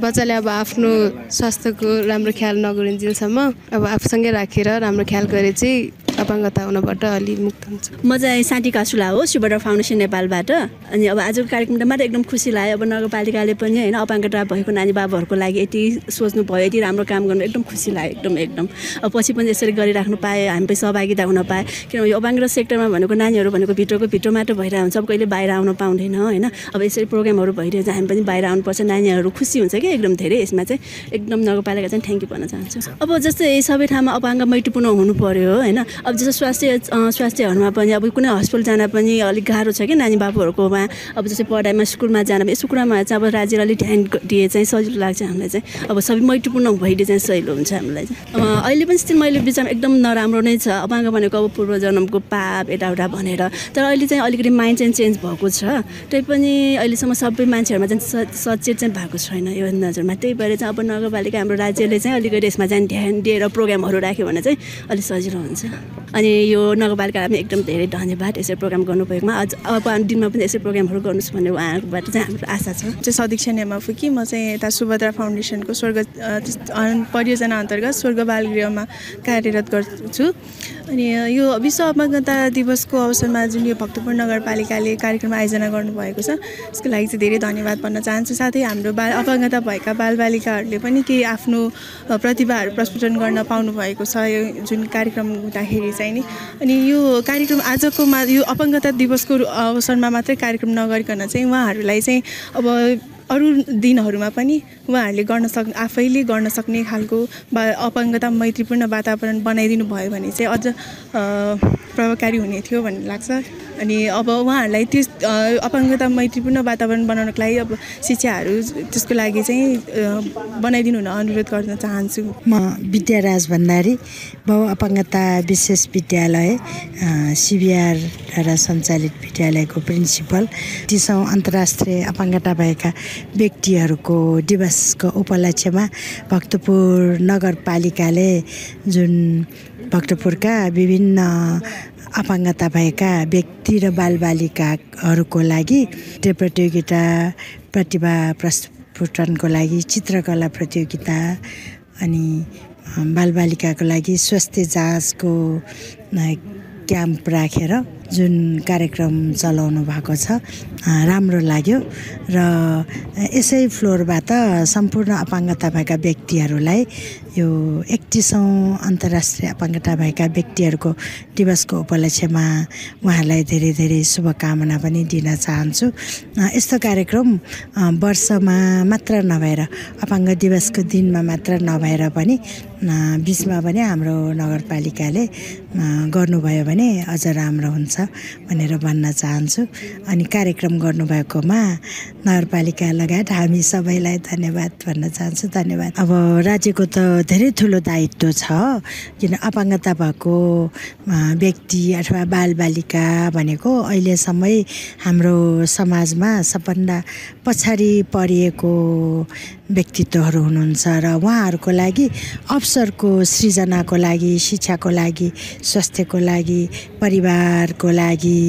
बच्चाले अब आफ्नो स्वास्थ्यको राम्रो ख्याल नगरिन्जेलसम्म अब आफूसँगै राखेर राम्रो ख्याल गरे चाहिँ अपाङ्गता हुनबाट अलि मुक्त हुन्छ। म चाहिँ सान्टी कासुला हो, सुबर्डर फाउन्डेसन नेपालबाट। अनि अब आजको कार्यक्रम मात्रै एकदम खुसी लाग्यो। अब नगरपालिकाले पनि होइन अपाङ्गता भएको नानी बाबुहरूको लागि यति सोच्नु भयो, यति राम्रो काम गर्नु एकदम खुसी लाग्यो एकदम। अब पछि पनि यसरी गरिराख्नु पाएँ, हामी पनि सहभागिता हुन पाएँ। किनभने अपाङ्गता सेक्टरमा भनेको नानीहरू भनेको भित्र मात्र भइरहेको हुन्छ, अब कहिले बाहिर आउन पाउँदैन होइन। अब यसरी प्रोग्रामहरू भइरहेको छ, हामी पनि बाहिर आउनुपर्छ, नानीहरू खुसी हुन्छ कि एकदम धेरै। यसमा चाहिँ एकदम नगरपालिका चाहिँ थ्याङ्क यू भन्न चाहन्छु। अब जस्तै सबै ठाउँमा अपाङ्ग मैत्रीपूर्ण हुनु पर्यो होइन। अब जस्तो स्वास्थ्यहरूमा पनि अब कुनै हस्पिटल जान पनि अलिक गाह्रो छ कि नानी बाबुहरूकोमा। अब जस्तै पढाइमा स्कुलमा जान यस्तो कुरामा चाहिँ अब राज्यले अलिक ध्यान दिए चाहिँ सजिलो लाग्छ हामीलाई चाहिँ। अब सबै मैत्रीपूर्ण भइदिए चाहिँ सजिलो हुन्छ हामीलाई चाहिँ। अहिले पनि स्थिति मैले विचारमा एकदम नराम्रो नै छ। अपाङ्ग भनेको अब पूर्व जन्मको पाप यताउता भनेर, तर अहिले चाहिँ अलिकति माइन्ड चाहिँ चेन्ज भएको छ। त्यही पनि अहिलेसम्म सबै मान्छेहरूमा चाहिँ सचेत चाहिँ भएको छैन यो नजरमा। त्यही भएर चाहिँ अब नगरपालिका हाम्रो राज्यले चाहिँ अलिकति यसमा चाहिँ ध्यान दिएर प्रोग्रामहरू राख्यो भने चाहिँ अलिक सजिलो हुन्छ। अनि यो नगरपालिकालाई पनि एकदम धेरै धन्यवाद यसरी प्रोग्राम गर्नुभएकोमा। अब दिनमा पनि यसरी प्रोग्रामहरू गर्नुहोस् भन्ने उहाँहरूबाट चाहिँ हाम्रो आशा छ। चाहिँ सदीक्षा नेमा फुकी, म चाहिँ यता सुभद्रा फाउन्डेसनको परियोजना अन्तर्गत स्वर्ग बालगृहमा कार्यरत गर्छु। अनि यो विश्व अपाङ्गता दिवसको अवसरमा जुन यो भक्तपुर नगरपालिकाले कार्यक्रम आयोजना गर्नुभएको छ यसको लागि चाहिँ धेरै धन्यवाद भन्न चाहन्छु। साथै हाम्रो अपाङ्गता भएका बालबालिकाहरूले पनि केही आफ्नो प्रतिभाहरू प्रस्फुटन गर्न पाउनुभएको छ यो जुन कार्यक्रम हुँदाखेरि चाहिँ नि। अनि यो कार्यक्रम आजकोमा यो अपाङ्गता दिवसको अवसरमा मात्रै कार्यक्रम नगरिकन चाहिँ उहाँहरूलाई चाहिँ अब अरू दिनहरूमा पनि उहाँहरूले आफैले गर्न सक्ने खालको अपाङ्गता मैत्रीपूर्ण वातावरण बनाइदिनु भयो भने चाहिँ अझ प्रभावकारी हुने थियो भन्ने लाग्छ। अनि अब उहाँहरूलाई त्यो अपाङ्गता मैत्रीपूर्ण वातावरण बनाउनको लागि अब शिक्षाहरू त्यसको लागि चाहिँ बनाइदिनु हुन अनुरोध गर्न चाहन्छु। म विद्याराज भण्डारी, बहु अपाङ्गता विशेष विद्यालय सिबिआरद्वारा सञ्चालित विद्यालयको प्रिन्सिपल। 30औं अन्तर्राष्ट्रिय अपाङ्गता भएका व्यक्तिहरूको दिवसको उपलक्ष्यमा भक्तपुर नगरपालिकाले जुन भक्तपुरका विभिन्न अपाङ्गता भएका व्यक्ति र बालबालिकाहरूको लागि त्यो प्रतियोगिता, प्रतिभा प्रस्फुटनको लागि चित्रकला प्रतियोगिता, अनि बालबालिकाको लागि स्वास्थ्य जाँचको क्याम्प राखेर जुन कार्यक्रम चलाउनु भएको छ राम्रो लाग्यो। र यसै फ्लोरबाट सम्पूर्ण अपाङ्गता भएका व्यक्तिहरूलाई यो 31औं अन्तर्राष्ट्रिय अपाङ्गता भएका व्यक्तिहरूको दिवसको उपलक्ष्यमा उहाँहरूलाई धेरै धेरै शुभकामना पनि दिन चाहन्छु। यस्तो कार्यक्रम वर्षमा मात्र नभएर अपाङ्ग दिवसको दिनमा मात्र नभएर पनि बिचमा पनि हाम्रो नगरपालिकाले गर्नुभयो भने अझ राम्रो हुन्छ भनेर भन्न चाहन्छु। अनि कार्यक्रम गर्नुभएकोमा नगरपालिका लगायत हामी सबैलाई धन्यवाद भन्न चाहन्छु। धन्यवाद। अब राज्यको त धेरै ठुलो दायित्व छ, किन अपाङ्गता भएको व्यक्ति अथवा बालबालिका भनेको अहिलेसम्मै हाम्रो समाजमा सबभन्दा पछाडि परिएको व्यक्तित्वहरू हुनुहुन्छ र उहाँहरूको लागि अवसरको सृजनाको लागि, शिक्षाको लागि, स्वास्थ्यको लागि, परिवारको लागि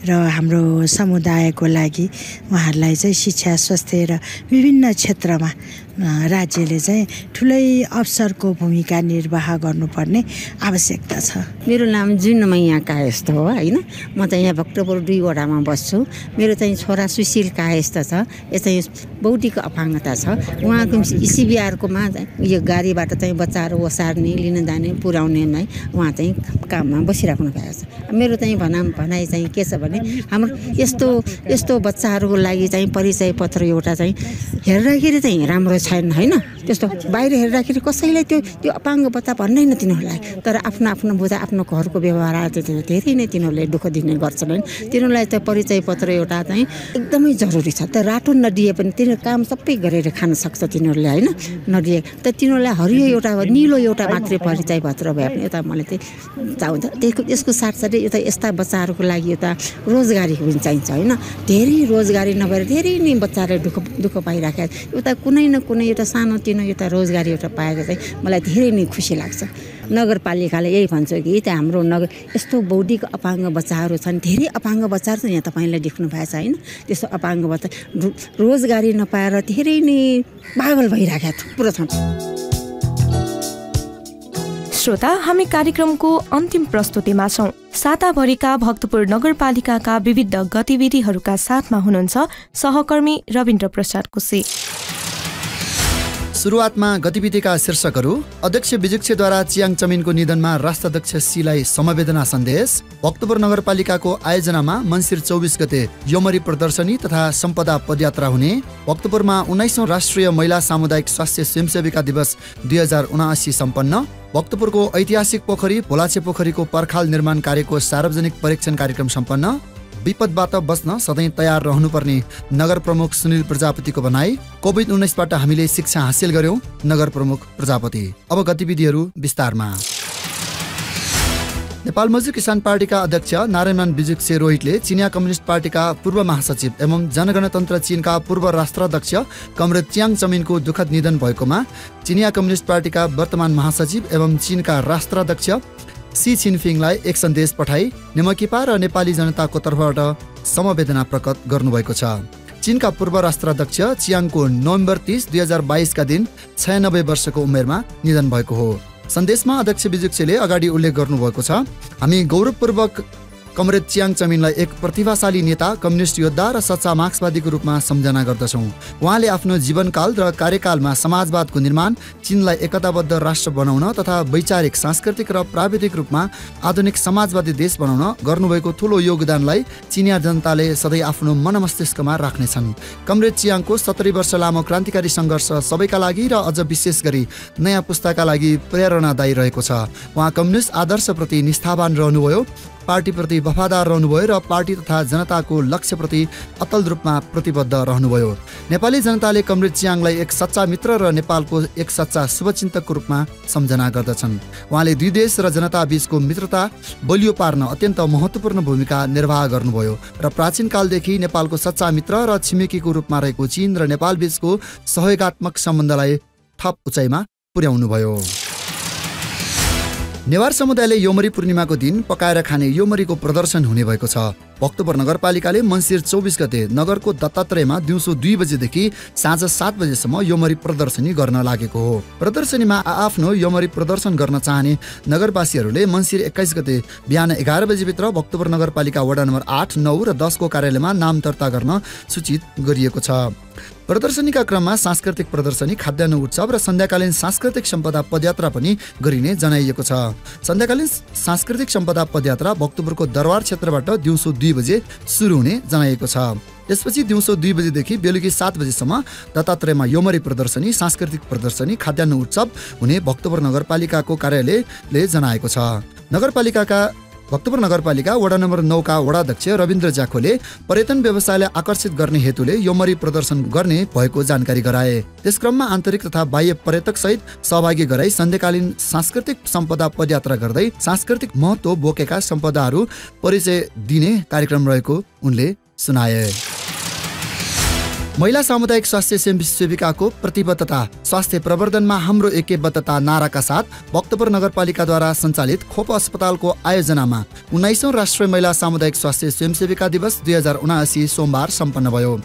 र हाम्रो समुदायको लागि उहाँहरूलाई चाहिँ शिक्षा, स्वास्थ्य र विभिन्न क्षेत्रमा राज्यले चाहिँ ठुलै अवसरको भूमिका निर्वाह गर्नुपर्ने आवश्यकता छ। मेरो नाम जुनमैया कायस्थ हो होइन। म चाहिँ यहाँ भक्तपुर 2 वडामा बस्छु। मेरो चाहिँ छोरा सुशील कायस्थ छ, यो चाहिँ बौद्धिक अपाङ्गता छ। उहाँको सिबिआरकोमा यो गाडीबाट चाहिँ बच्चाहरू ओसार्ने, लिन जाने, पुर्याउनेमै उहाँ चाहिँ काममा बसिराख्नु भएको छ। मेरो चाहिँ भनाइ चाहिँ के छ भने हाम्रो यस्तो बच्चाहरूको लागि चाहिँ परिचय पत्र एउटा चाहिँ हेर्दाखेरि चाहिँ राम्रो छैन होइन। त्यस्तो बाहिर हेर्दाखेरि कसैलाई त्यो अपाङ्ग बच्चा भन्दैन तिनीहरूलाई, तर आफ्नो आफ्नो बुझा आफ्नो घरको व्यवहार चाहिँ धेरै नै तिनीहरूले दुःख दिने गर्छन् होइन। तिनीहरूलाई त परिचय पत्र एउटा चाहिँ एकदमै जरुरी छ। त रातो नदिए पनि तिनीहरू काम सबै गरेर खान सक्छ तिनीहरूले होइन। नदिए त तिनीहरूलाई हरियो एउटा निलो एउटा मात्रै परिचय पत्र भए पनि यता मलाई चाहिँ चाहन्छ। त्यसको साथसाथै यता यस्ता बच्चाहरूको लागि एउटा रोजगारी पनि चाहिन्छ होइन। धेरै रोजगारी नभएर धेरै नै बच्चाहरूले दुःख पाइराखेका, एउटा कुनै न कुनै एउटा सानोतिनो एउटा रोजगारी एउटा पाएको चाहिँ मलाई धेरै नै खुसी लाग्छ। नगरपालिकाले यही भन्छ कि त हाम्रो यस्तो बौद्धिक अपाङ्ग बच्चाहरू छन्, धेरै अपाङ्ग बच्चाहरू चाहिँ यहाँ तपाईँले देख्नु भएको छ होइन। त्यस्तो अपाङ्ग बच्चा रोजगारी नपाएर धेरै नै पागल भइराखेका थुप्रो छन्। श्रोता, हामी कार्यक्रमको अन्तिम प्रस्तुतिमा छौं। साताभरिका भक्तपुर नगरपालिकाका विविध गतिविधिहरूका साथमा हुनुहुन्छ सहकर्मी रविन्द्र प्रसाद कुसी। सुरुवातमा गतिविधिका शीर्षकहरू। अध्यक्ष विजुक्षद्वारा चियाङ चमिनको निधनमा राष्ट्राध्यक्ष सीलाई समवेदना सन्देश। भक्तपुर नगरपालिकाको आयोजनामा मङ्सिर 24 गते योमरी प्रदर्शनी तथा सम्पदा पदयात्रा हुने। भक्तपुरमा 19औं राष्ट्रिय महिला सामुदायिक स्वास्थ्य स्वयंसेविका दिवस 2079 सम्पन्न। भक्तपुरको ऐतिहासिक पोखरी भोलाछे पोखरीको पर्खाल निर्माण कार्यको सार्वजनिक परीक्षण कार्यक्रम सम्पन्न। विपदबाट बस्न सधैँ तयार रहनुपर्ने नगर प्रमुख सुनिल प्रजापतिको भनाई। कोभिड-19बाट हामीले शिक्षा हासिल गर्यौं, नगर प्रमुख प्रजापति। अब गतिविधिहरू विस्तारमा। नेपाल मजदुर किसान पार्टीका अध्यक्ष नारायण विजुक्से रोहितले चिनिया कम्युनिस्ट पार्टीका पूर्व महासचिव एवं जनगणतन्त्र चीनका पूर्व राष्ट्राध्यक्ष कमरेड चियाङ चमिनको दुःखद निधन भएकोमा चिनिया कम्युनिस्ट पार्टीका वर्तमान महासचिव एवं चीनका राष्ट्राध्यक्ष सी छिनफिङलाई एक सन्देश पठाई नेमकिपा र नेपाली जनताको तर्फबाट समवेदना प्रकट गर्नुभएको छ। चीनका पूर्व राष्ट्राध्यक्ष चियाङको नोभेम्बर 30, 2022 का दिन 96 वर्षको उमेरमा निधन भएको हो। सन्देशमा अध्यक्ष विजुक्सेले अगाडि उल्लेख गर्नुभएको छ, हामी गौरवपूर्वक कमरेड चियाङ चमिनलाई एक प्रतिभाशाली नेता, कम्युनिस्ट योद्धा र सच्चा मार्क्सवादीको रूपमा सम्झना गर्दछौँ। उहाँले आफ्नो जीवनकाल र कार्यकालमा समाजवादको निर्माण, चीनलाई एकताबद्ध राष्ट्र बनाउन तथा वैचारिक, सांस्कृतिक र प्राविधिक रूपमा आधुनिक समाजवादी देश बनाउन गर्नुभएको ठूलो योगदानलाई चिनिया जनताले सधैँ आफ्नो मनमस्तिष्कमा राख्नेछन्। कमरेड चियाङको 70 वर्ष लामो क्रान्तिकारी सङ्घर्ष सबैका लागि र अझ विशेष गरी नयाँ पुस्ताका लागि प्रेरणादायी रहेको छ। उहाँ कम्युनिस्ट आदर्शप्रति निष्ठावान रहनुभयो, पार्टीप्रति वफादार रहनुभयो र पार्टी तथा जनताको लक्ष्यप्रति अतल रूपमा प्रतिबद्ध रहनुभयो। नेपाली जनताले कमरेड चियाङलाई एक सच्चा मित्र र नेपालको एक सच्चा शुभचिन्तकको रूपमा सम्झना गर्दछन्। उहाँले दुई देश र जनता बीचको मित्रता बलियो पार्न अत्यन्त महत्त्वपूर्ण भूमिका निर्वाह गर्नुभयो र प्राचीन कालदेखि नेपालको सच्चा मित्र र छिमेकीको रूपमा रहेको चीन र नेपाल बीचको सहयोगात्मक सम्बन्धलाई थप उचाइमा पुर्याउनुभयो। नेवार समुदायले योमरी पूर्णिमाको दिन पकाएर खाने योमरीको प्रदर्शन हुने भएको छ। भक्तपुर नगरपालिकाले मङ्सिर 24 गते नगरको दत्तात्रेयमा दिउँसो 2 बजेदेखि साँझ 7 बजेसम्म योमरी प्रदर्शनी गर्न लागेको हो। प्रदर्शनीमा आफ्नो योमरी प्रदर्शन गर्न चाहने नगरवासीहरूले मङ्सिर 21 गते बिहान 11 बजेभित्र भक्तपुर नगरपालिका वडा नम्बर 8, 9 र 10 को कार्यालयमा नाम दर्ता गर्न सूचित गरिएको छ। प्रदर्शनीका क्रममा सांस्कृतिक प्रदर्शनी, खाद्यान्न उत्सव र सन्ध्याकालीन सांस्कृतिक सम्पदा पदयात्रा पनि गरिने जनाइएको छ। सन्ध्याकालीन सांस्कृतिक सम्पदा पदयात्रा भक्तपुरको दरबार क्षेत्रबाट दिउँसो 2 बजे सुरु हुने जनाइएको छ। त्यसपछि दिउँसो 2 बजेदेखि बेलुकी 7 बजेसम्म दत्तात्रेयमा योमरी प्रदर्शनी, सांस्कृतिक प्रदर्शनी, खाद्यान्न उत्सव हुने भक्तपुर नगरपालिकाको कार्यालयले जनाएको छ। भक्तपुर नगरपालिका वडा नम्बर 9 का वडाध्यक्ष रविन्द्र जाखोले पर्यटन व्यवसायलाई आकर्षित गर्ने हेतुले योमरी प्रदर्शन गर्ने भएको जानकारी गराए। त्यस क्रममा आन्तरिक तथा बाह्य पर्यटक सहित सहभागी गराई सन्ध्याकालीन सांस्कृतिक सम्पदा पदयात्रा गर्दै सांस्कृतिक महत्त्व बोकेका सम्पदाहरू परिचय दिने कार्यक्रम रहेको उनले सुनाए। महिला सामुदायिक स्वास्थ्य स्वयंसेविकाको प्रतिबद्धता, स्वास्थ्य प्रवर्धनमा हाम्रो एकबद्धता नाराका साथ भक्तपुर नगरपालिकाद्वारा सञ्चालित खोप अस्पतालको आयोजनामा 19औं राष्ट्रिय महिला सामुदायिक स्वास्थ्य स्वयंसेविका दिवस 2079 सोमबार सम्पन्न भयो।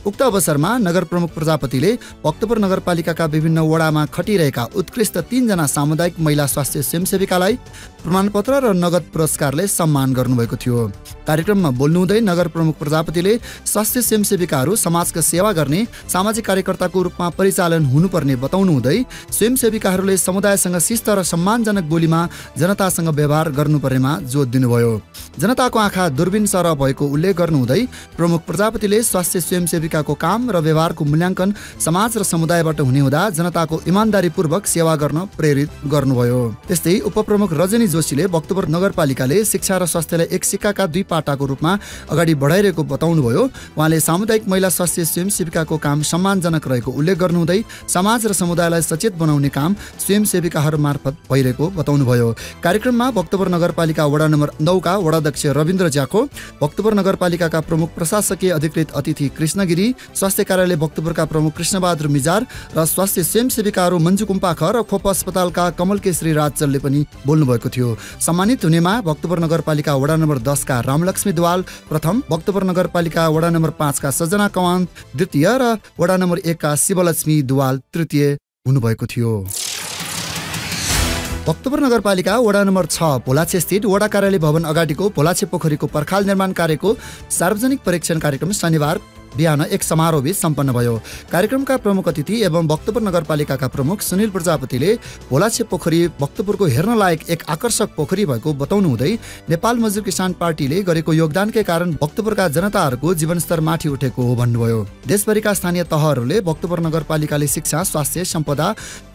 उक्त अवसरमा नगर प्रमुख प्रजापतिले भक्तपुर नगरपालिकाका विभिन्न वडामा खटिरहेका उत्कृष्ट 3 जना सामुदायिक महिला स्वास्थ्य स्वयंसेविकालाई प्रमाणपत्र र नगद पुरस्कारले सम्मान गर्नुभएको थियो। कार्यक्रममा बोल्नुहुँदै नगर प्रमुख प्रजापतिले स्वास्थ्य स्वयंसेविकाहरू समाजका सेवा गर्ने सामाजिक कार्यकर्ताको रूपमा परिचालन हुनुपर्ने बताउनुहुँदै स्वयंसेविकाहरूले समुदायसँग शिस्त र सम्मानजनक बोलीमा जनतासँग व्यवहार गर्नुपर्नेमा जोड दिनुभयो। जनताको आँखा दूरबीन सरह भएको उल्लेख गर्नुहुँदै प्रमुख प्रजापतिले स्वास्थ्य स्वयंसेविकाको काम र व्यवहारको मूल्याङ्कन समाज र समुदायबाट हुने हुँदा जनताको इमान्दारीपूर्वक सेवा गर्न प्रेरित गर्नुभयो। त्यस्तै उपप्रमुख रजनी जोशीले भक्तपुर नगरपालिकाले शिक्षा र स्वास्थ्यलाई एक सिक्काका 2 पाटाको रूपमा अगाडि बढाइरहेको बताउनुभयो। उहाँले सामुदायिक महिला स्वास्थ्य स्वयंसेविकाको काम सम्मानजनक रहेको उल्लेख गर्नुहुँदै समाज र समुदायलाई सचेत बनाउने काम स्वयंसेविकाहरू मार्फत भइरहेको बताउनुभयो। कार्यक्रममा भक्तपुर नगरपालिका वडा नम्बर 9 का वडाध्यक्ष रविन्द्र जाखो, भक्तपुर नगरपालिकाका प्रमुख प्रशासकीय अधिकृत अतिथि कृष्ण गिरी, स्वास्थ्य कार्यालय भक्तपुरका प्रमुख कृष्णबहादुर मिजार र स्वास्थ्य स्वयंसेविकाहरू मञ्जु कुम्पाख र खोप अस्पतालका कमल केशरी राजचलले पनि बोल्नुभएको थियो। सम्मानित हुनेमा भक्तपुर नगरपालिका वडा नम्बर 10 का रामलक्ष्मी दुवाल प्रथम, भक्तपुर नगरपालिका वडा नम्बर 5 का सजना कवान द्वितीय र वडा नम्बर 1 का शिवलक्ष्मी दुवाल तृतीय हुनुभएको थियो। भक्तपुर नगरपालिका वडा नम्बर 6 भोलाछे स्थित वडा कार्यालय भवन अगाडिको भोलाछे पोखरीको पर्खाल निर्माण कार्यको सार्वजनिक परीक्षण कार्यक्रम शनिबार बिहान एक समारोहबीच सम्पन्न भयो। कार्यक्रमका प्रमुख अतिथि एवं भक्तपुर नगरपालिकाका प्रमुख सुनिल प्रजापतिले भोलाछे पोखरी भक्तपुरको हेर्न लायक एक आकर्षक पोखरी भएको बताउनु हुँदै नेपाल मजदुर किसान पार्टीले गरेको योगदानकै कारण भक्तपुरका जनताहरूको जीवनस्तर माथि उठेको हो भन्नुभयो। देशभरिका स्थानीय तहहरूले भक्तपुर नगरपालिकाले शिक्षा, स्वास्थ्य, सम्पदा,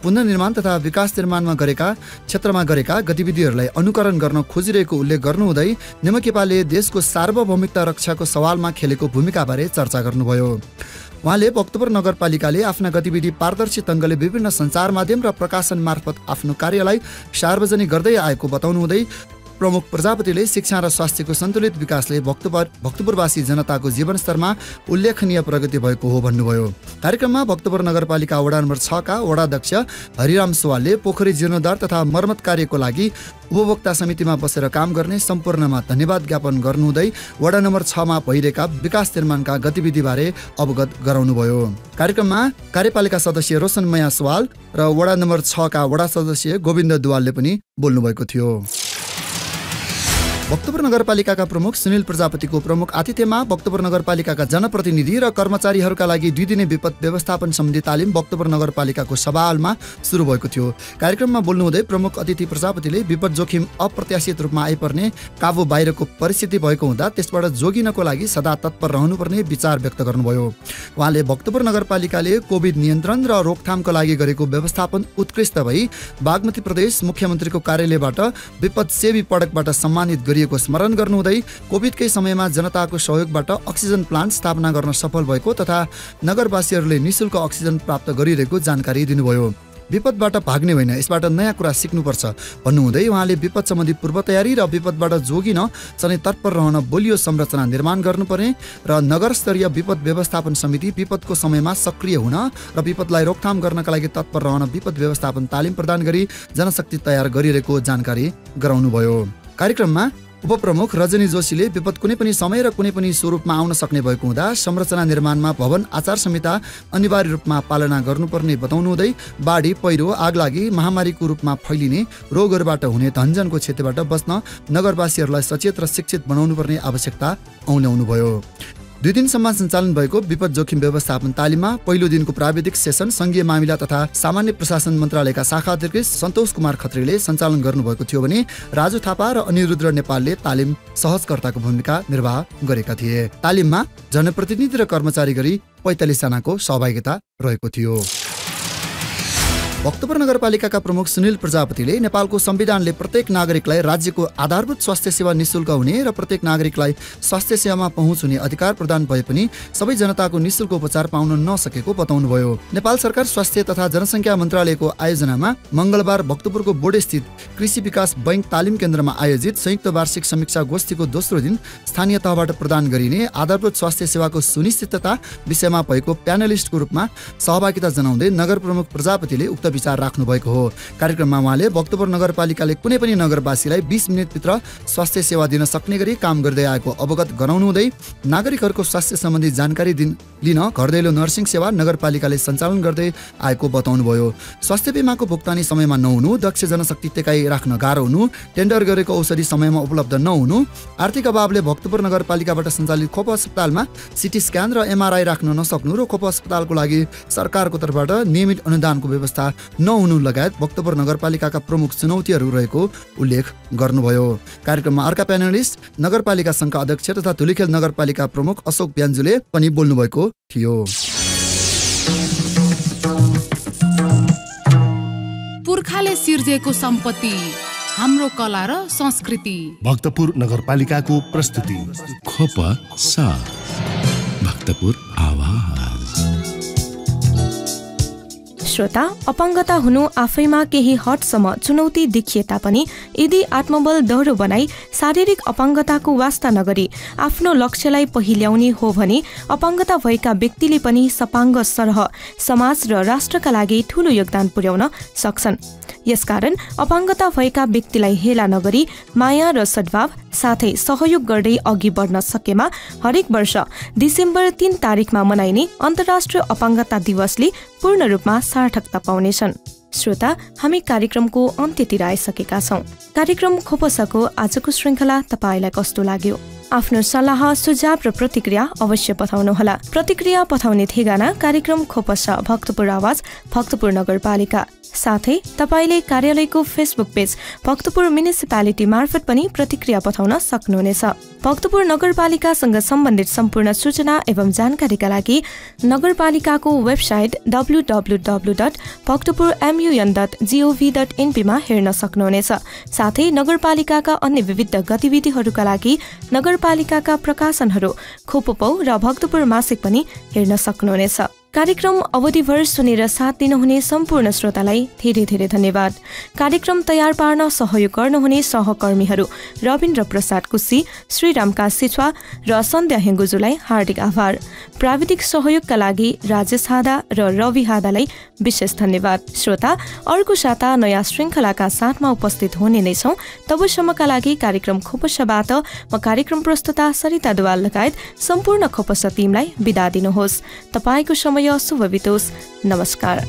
पुनर्निर्माण तथा विकास निर्माणमा क्षेत्रमा गरेका गतिविधिहरूलाई अनुकरण गर्न खोजिरहेको उल्लेख गर्नुहुँदै नेमकेपाले देशको सार्वभौमिकता रक्षाको सवालमा खेलेको भूमिकाबारे चर्चा गर्नुभयो। उहाँले भक्तपुर नगरपालिकाले आफ्ना गतिविधि पारदर्शी ढङ्गले विभिन्न सञ्चार माध्यम र प्रकाशन मार्फत आफ्नो कार्यलाई सार्वजनिक गर्दै आएको बताउनुहुँदै प्रमुख प्रजापतिले शिक्षा र स्वास्थ्यको सन्तुलित विकासले भक्तपुरवासी जनताको जीवनस्तरमा उल्लेखनीय प्रगति भएको हो भन्नुभयो। कार्यक्रममा भक्तपुर नगरपालिका वडा नम्बर 6 का वडाध्यक्ष हरिराम सुवालले पोखरी जीर्णोद्धार तथा मर्मत कार्यको लागि उपभोक्ता समितिमा बसेर काम गर्ने सम्पूर्णमा धन्यवाद ज्ञापन गर्नुहुँदै वडा नम्बर 6 मा भइरहेका विकास निर्माणका गतिविधिबारे अवगत गराउनुभयो। कार्यक्रममा कार्यपालिका सदस्य रोशनमया सुवाल र वडा नम्बर 6 का वडा सदस्य गोविन्द दुवालले पनि बोल्नुभएको थियो। भक्तपुर नगरपालिकाका प्रमुख सुनिल प्रजापतिको प्रमुख आतिथ्यमा भक्तपुर नगरपालिकाका जनप्रतिनिधि र कर्मचारीहरूका लागि 2 दिने विपद व्यवस्थापन सम्बन्धी तालिम भक्तपुर नगरपालिकाको सभा हलमा सुरु भएको थियो। कार्यक्रममा बोल्नुहुँदै प्रमुख अतिथि प्रजापतिले विपद जोखिम अप्रत्याशित रूपमा आइपर्ने काबु बाहिरको परिस्थिति भएको हुँदा त्यसबाट जोगिनको लागि सदा तत्पर रहनुपर्ने विचार व्यक्त गर्नुभयो। उहाँले भक्तपुर नगरपालिकाले कोभिड नियन्त्रण र रोकथामका लागि गरेको व्यवस्थापन उत्कृष्ट भई बागमती प्रदेश मुख्यमन्त्रीको कार्यालयबाट विपद सेवी पदकबाट सम्मानित को स्मरण गर्नुहुँदै कोभिडकै समयमा जनताको सहयोगबाट अक्सिजन प्लान्ट स्थापना गर्न सफल भएको तथा नगरवासीहरूले निःशुल्क अक्सिजन प्राप्त गरिरहेको जानकारी दिनुभयो। विपदबाट भाग्ने होइन, यसबाट नयाँ कुरा सिक्नुपर्छ भन्नुहुँदै उहाँले विपद सम्बन्धी पूर्व तयारी र विपदबाट जोगिन चाहिँ तत्पर रहन बलियो संरचना निर्माण गर्नुपर्ने र नगर स्तरीय विपद व्यवस्थापन समिति विपदको समयमा सक्रिय हुन र विपदलाई रोकथाम गर्नका लागि तत्पर रहन विपद व्यवस्थापन तालिम प्रदान गरी जनशक्ति तयार गरिरहेको जानकारी गराउनुभयो। कार्यक्रममा उपप्रमुख रजनी जोशीले विपद कुनै पनि समय र कुनै पनि स्वरूपमा आउन सक्ने भएको हुँदा संरचना निर्माणमा भवन आचार संहिता अनिवार्य रूपमा पालना गर्नुपर्ने बताउनुहुँदै बाढी, पहिरो, आगलागी, महामारीको रूपमा फैलिने रोगहरूबाट हुने धनजनको क्षतिबाट बच्न नगरवासीहरूलाई सचेत र शिक्षित बनाउनुपर्ने आवश्यकता औल्याउनुभयो। 2 दिनसम्म सञ्चालन भएको विपद जोखिम व्यवस्थापन तालिममा पहिलो दिनको प्राविधिक सेसन संघीय मामिला तथा सामान्य प्रशासन मन्त्रालयका शाखा अध्यक्ष सन्तोष कुमार खत्रीले सञ्चालन गर्नुभएको थियो भने राजु थापा र अनिरुद्र नेपालले तालिम सहजकर्ताको भूमिका निर्वाह गरेका थिए। तालिममा जनप्रतिनिधि र कर्मचारी गरी 45 जनाको सहभागिता रहेको थियो। भक्तपुर नगरपालिकाका प्रमुख सुनिल प्रजापतिले नेपालको संविधानले प्रत्येक नागरिकलाई राज्यको आधारभूत स्वास्थ्य सेवा निःशुल्क हुने र प्रत्येक नागरिकलाई स्वास्थ्य सेवामा पहुँच हुने अधिकार प्रदान भए पनि सबै जनताको निःशुल्क उपचार पाउन नसकेको बताउनुभयो। नेपाल सरकार स्वास्थ्य तथा जनसङ्ख्या मन्त्रालयको आयोजनामा मङ्गलबार भक्तपुरको बोर्डस्थित कृषि विकास बैंक तालिम केन्द्रमा आयोजित संयुक्त वार्षिक समीक्षा गोष्ठीको दोस्रो दिन स्थानीय तहबाट प्रदान गरिने आधारभूत स्वास्थ्य सेवाको सुनिश्चितता विषयमा भएको प्यानलिस्टको रूपमा सहभागिता जनाउँदै नगर प्रमुख प्रजापतिले उक्त विचार राख्नु भएको हो। कार्यक्रममा उहाँले भक्तपुर नगरपालिकाले कुनै पनि नगरवासीलाई 20 मिनेटभित्र स्वास्थ्य सेवा दिन सक्ने गरी काम गर्दै आएको अवगत गराउनुहुँदै नागरिकहरूको स्वास्थ्य सम्बन्धी जानकारी लिन घरदैलो नर्सिङ सेवा नगरपालिकाले सञ्चालन गर्दै आएको बताउनुभयो। स्वास्थ्य बीमाको भुक्तानी समयमा नहुनु, दक्ष जनशक्ति टेकाइ राख्न गाह्रो हुनु, टेन्डर गरेको औषधि समयमा उपलब्ध नहुनु, आर्थिक अभावले भक्तपुर नगरपालिकाबाट सञ्चालित खोप अस्पतालमा सिटी स्क्यान र एमआरआई राख्न नसक्नु र खोप अस्पतालको लागि सरकारको तर्फबाट नियमित अनुदानको व्यवस्था नहुनु लगायत भक्तपुर नगरपालिकाका प्रमुख चुनौतीहरू रहेको उल्लेख गर्नुभयो। कार्यक्रममा अर्का प्यानलिस्ट नगरपालिका सङ्घका अध्यक्ष तथा धुलिखेल नगरपालिका प्रमुख अशोक ब्यान्जुले पनि बोल्नुभएको थियो। पुर्खाले सिर्जेको सम्पत्ति, हाम्रो कला र संस्कृति। भक्तपुर नगरपालिकाको प्रस्तुति खोप साथ भक्तपुर आवाज। श्रोता, अपाङ्गता हुनु आफैमा केही हदसम्म चुनौती देखिए तापनि यदि आत्मबल दह्रो बनाई शारीरिक अपाङ्गताको वास्ता नगरी आफ्नो लक्ष्यलाई पहिल्याउने हो भने अपाङ्गता भएका व्यक्तिले पनि सपाङ्ग सरह समाज र राष्ट्रका लागि ठूलो योगदान पुर्याउन सक्छन्। यसकारण अपाङ्गता भएका व्यक्तिलाई हेला नगरी माया र सद्भाव साथै सहयोग गर्दै अघि बढ्न सकेमा हरेक वर्ष डिसेम्बर 3 तारिकमा मनाइने अन्तर्राष्ट्रिय अपाङ्गता दिवसले पूर्ण रूपमा सार्थकता पाउनेछन्। श्रोता, हामी कार्यक्रमको अन्त्यतिर आइसकेका छौं। कार्यक्रम खोपसाको आजको श्रृङ्खला तपाईलाई कस्तो लाग्यो? आफ्नो सल्लाह, सुझाव र प्रतिक्रिया अवश्य पठाउनुहोला। प्रतिक्रिया पठाउने ठेगाना कार्यक्रम खोपसा भक्तपुर आवाज भक्तपुर नगरपालिका। साथै तपाईले कार्यालयको फेसबुक पेज भक्तपुर म्युनिसिपालिटी मार्फत पनि प्रतिक्रिया पठाउन सक्नुहुनेछ। भक्तपुर नगरपालिकासँग सम्बन्धित सम्पूर्ण सूचना एवं जानकारीका लागि नगरपालिकाको वेबसाइट www.bhaktapurmun.gov.np मा हेर्न सक्नुहुनेछ। साथै नगरपालिकाका अन्य विविध गतिविधिहरूका लागि नगरपालिकाका प्रकाशनहरू खोपपौ र भक्तपुर मासिक पनि हेर्न सक्नुहुनेछ। कार्यक्रम अवधिभर सुनेर साथ दिनुहुने सम्पूर्ण श्रोतालाई धेरै धेरै धन्यवाद। कार्यक्रम तयार पार्न सहयोग गर्नुहुने सहकर्मीहरू रविन्द्र प्रसाद कुसी, श्रीराम कासिछ्वा र सन्ध्या हेङ्गुजुलाई हार्दिक आभार। प्राविधिक सहयोगका लागि राजेश हादा र रवि हादालाई विशेष धन्यवाद। श्रोता, अर्को साता नयाँ श्रृङ्खलाका साथमा उपस्थित हुने नै छौं। तबसम्मका लागि कार्यक्रम खोपसाबाट म कार्यक्रम प्रस्तुता सरिता दुवाल लगायत सम्पूर्ण खोपसा टिमलाई बिदा दिनुहोस्। तपाईको समय शुभ बितोस्। नमस्कार।